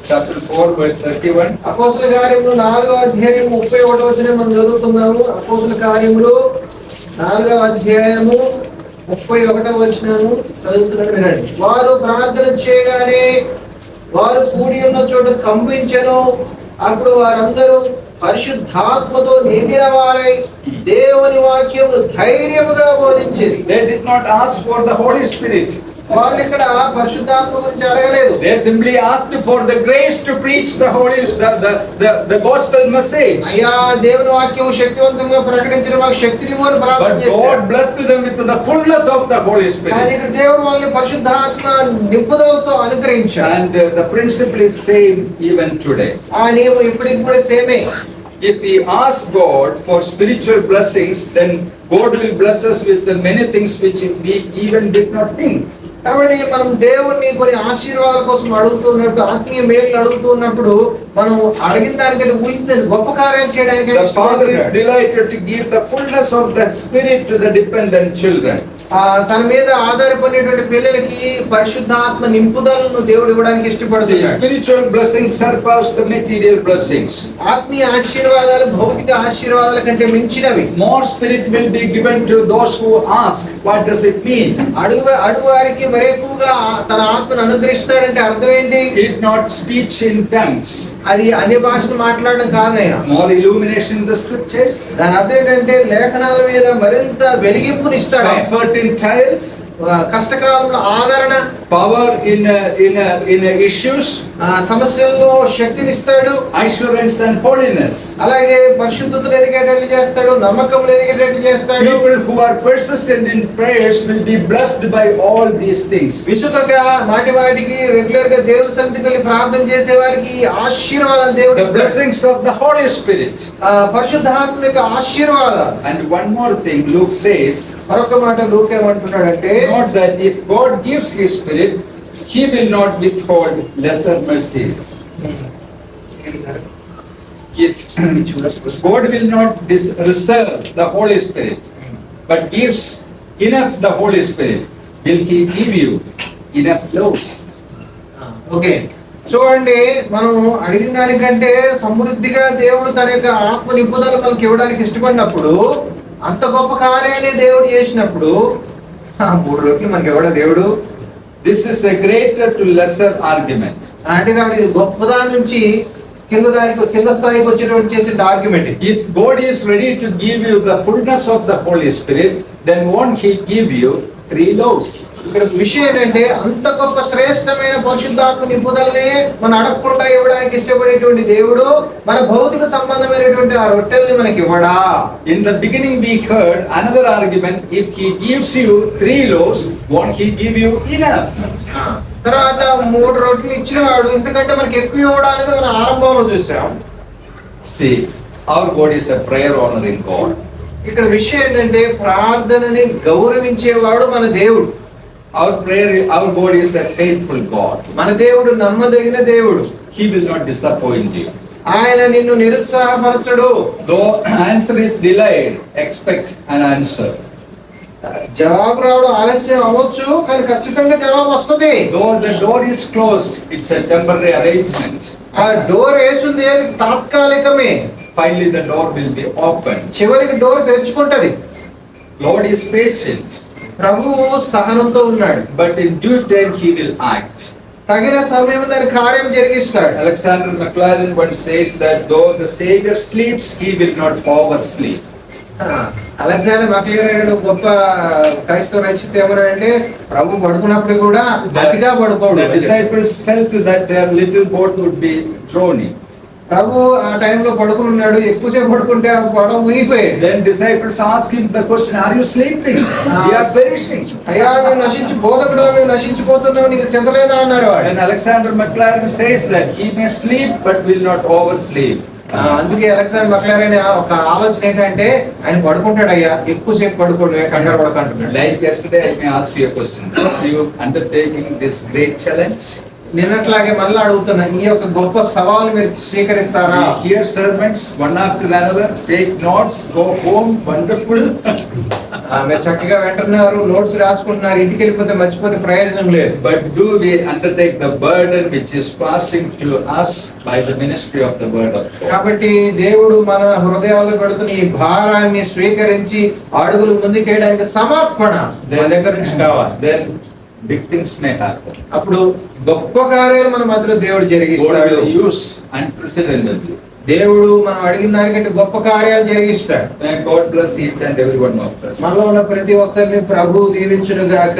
chapter 4 verse 31? అపోస్తల కార్యములు 4వ అధ్యాయం 31వ వచనం మనం చదువుతున్నాము. అపోస్తల కార్యములు 4వ అధ్యాయము 31వ వచనము చదువుతున్నాను, వినండి. వారు ప్రార్థన చేయగానే వారు కూడి ఉన్న చోట కంపించెను. అప్పుడు వారందరూ పరిశుద్ధాత్మతో నిండిన వారై దేవుని వాక్యమును ధైర్యముగా బోధించిరి. They did not ask for the Holy Spirit. వాళ్ళు ఇక్కడ పరిశుద్ధాత్మ గురించి అడగలేదు. They simply asked for the grace to preach the gospel message. అయ్యా, దేవుని వాక్యం శక్తివంతంగా ప్రకటించడం మాకు శక్తిని ఇవ్వని ప్రార్థన But చేశారు. God blessed them with the fullness of the Holy కానీ Spirit. ఇక్కడ దేవుడు వాళ్ళని పరిశుద్ధాత్మ నింపుదలతో అనుగ్రహించాడు. And the principle is same even today. ఆ నియమం ఇప్పటికి కూడా సేమే. If we ask God for spiritual blessings, then God will bless us with the many things which we even did not think. కాబట్టి మనం దేవుణ్ణి కొన్ని ఆశీర్వాదాల కోసం అడుగుతున్నప్పుడు, ఆత్మీయ మేలు అడుగుతున్నప్పుడు మనం అడిగిన దానికంటే ఊహించిన గొప్ప కార్యాలు చేయడానికి The Father is delighted to give the fullness of the Spirit to the dependent children. తన మీద ఆధారపడినటువంటి పిల్లలకి పరిశుద్ధాత్మ నింపుదలను దేవుడు ఇవ్వడానికి ఇష్టపడుతున్నాడు. Spiritual blessings surpass the material blessings. ఆత్మీయ ఆశీర్వాదాలు భౌతిక ఆశీర్వాదాల కంటే మించినవి. More spirit will be given to those who ask. What does it mean? అడుగు వారికి మరి ఎక్కువగా తన ఆత్మను అనుగ్రహిస్తాడంటే అర్థం ఏంటి? It not speech in tongues. అది అన్ని భాషలు మాట్లాడడం కాదైనా. More illumination in the scriptures. దాని అర్థం ఏంటంటే లేఖనాల మీద మరింత వెలిగింపునిస్తాడు. Comfort in trials. కష్టకాలంలో ఆదరణ. Power in issues. సమస్యల్లో శక్తినిస్తాడు. Assurance and holiness. అలాగే పరిశుద్ధతను ఎదిగేటట్లు చేస్తాడు, నమ్మకం ఎదిగేటట్లు చేస్తాడు. People who are persistent in prayers will be blessed by all these things. విసుగగా మాటి మాటికి రెగ్యులర్ గా దేవుని సన్నిధికి వెళ్ళి ప్రార్థన చేసే వారికి ఆశీర్వాదాలు దేవుడు The blessings of the Holy Spirit. పరిశుద్ధాత్మ యొక్క ఆశీర్వాదాలు. And one more thing, Luke says, మరొక మాట లూకా ఏమంటున్నాడంటే, not that if God gives His Spirit, He will not withhold lesser mercies. If God will not reserve the Holy Spirit, but gives enough the Holy Spirit, will He give you enough loaves? Okay, చూడండి, మనం అడిగిన దానికంటే సమృద్ధిగా దేవుడు తన యొక్క ఆత్మ నింపుదల మనకి ఇవ్వడానికి ఇష్టపడినప్పుడు, అంత గొప్ప కార్యాన్ని దేవుడు చేసినప్పుడు 3 రొట్టెలు మనకి ఇవ్వడా దేవుడు? This is a greater to lesser argument. అంటే కాబట్టి ఇది గొప్పదాని నుంచి కింద స్థాయికి వచ్చేటువంటి చేసే argument. If God is ready to give you the fullness of the Holy Spirit, then won't He give you 3 loaves? ఇక్కడ విషయం ఏంటంటే అంత గొప్ప శ్రేష్టమైన పరిశుద్ధాత్మ నింపుదలనే మనం అడగకుండా ఇవ్వడానికి ఇష్టపడేటువంటి దేవుడు మన భౌతిక సంబంధమైనటువంటి ఆ రొట్టెల్ని మనకి ఇవ్వడా? In the beginning we heard another argument. If He gives you 3 loaves, won't He give you enough? తర్వాత 3 రొట్టెలు ఇచ్చినవాడు ఇంతకంటే మనకి ఎక్కువ ఇవ్వడం అనేది మనం ఆరంభంలో చూసాం. See, our God is a prayer honoring God. ఇక్కడ విషయం ఏంటంటే ప్రార్థనని గౌరవించేవాడు మన దేవుడు. Our God is a faithful God. మన దేవుడు నమ్మదగిన దేవుడు. He will not disappoint you. ఆయన నిన్ను నిరుత్సాహపరచడు. Though answer is delayed, expect an answer. జవాబు రావడం ఆలస్యం అవ్వచ్చు, కానీ ఖచ్చితంగా జవాబు వస్తుంది. Though the door is closed, it's a temporary arrangement. ఆ డోర్ వేసింది అది తాత్కాలికమే, Finally, the door will be opened. చివరికి డోర్ తెరుచుకుంటది. Lord is patient, ప్రభువు సహనంతో ఉన్నాడు, but in due time He will act. తగిన సమయం దాని కార్యం జరిగిస్తాడు. Alexander McLaren once says that though the Savior sleeps, He will not oversleep. Alexander Maclear గొప్ప క్రైస్తవ రచయిత ఏమన్నాడంటే, ప్రభు పడుకున్నప్పుడు కూడా అతిగా పడుకోడు. The disciples felt that their little boat would be drowning. ప్రభు ఆ టైంలో పడుకుని ఉన్నాడు, ఎక్కువసేపు పడుకుంటే ఆ పడవ మునిగిపోయేది. Then disciples asked him the question, "Are you sleeping? We are perishing." అయ్యా మేము బోధకుడు మేము నశించిపోతున్నావు, నీకు చింతలేదా అన్నారు వాడు. And Alexander McLaren says that he may sleep but will not oversleep. అందుకే అలెగ్జాండర్ మక్లారెన్ ఒక ఆలోచన ఏంటంటే, ఆయన పడుకుంటాడు అయ్యా, ఎక్కువసేపు పడుకోండి, కంగారు పడకంటున్నాడు. Like yesterday, I may ask you a question. Are you undertaking this great challenge? నిన్నట్లాగే మళ్ళీ అడుగుతున్నా, ఈ యొక్క గొప్ప సవాలు మీరు స్వీకరిస్తారా? We hear sermons one after another, take notes, go home, wonderful. మీరు చక్కగా వింటున్నారు, నోట్స్ రాసుకుంటున్నారు, ఇంటికి వెళ్ళిపోతే మర్చిపోతే ప్రయోజనం లేదు. But do we undertake the burden which is passing to us by the ministry of the word of God? కాబట్టి దేవుడు మన హృదయాల్లో పెడుతున్న ఈ భారాన్ని స్వీకరించి అడుగులు ముందుకేయడానికి సమర్పణ మన దగ్గర నుంచి కావాలి. Then big things may happen. అప్పుడు గొప్ప కార్యాలు మన మధ్యలో దేవుడు God జరిగిస్తాడు. will use unprecedentedly. దేవుడు మనం అడిగిన దానికంటే గొప్ప కార్యాలు జరిగిస్తాడు. May God bless each and every one of us. మనలో ఉన్న ప్రతి ఒక్కరిని ప్రభువు దీవించును గాక.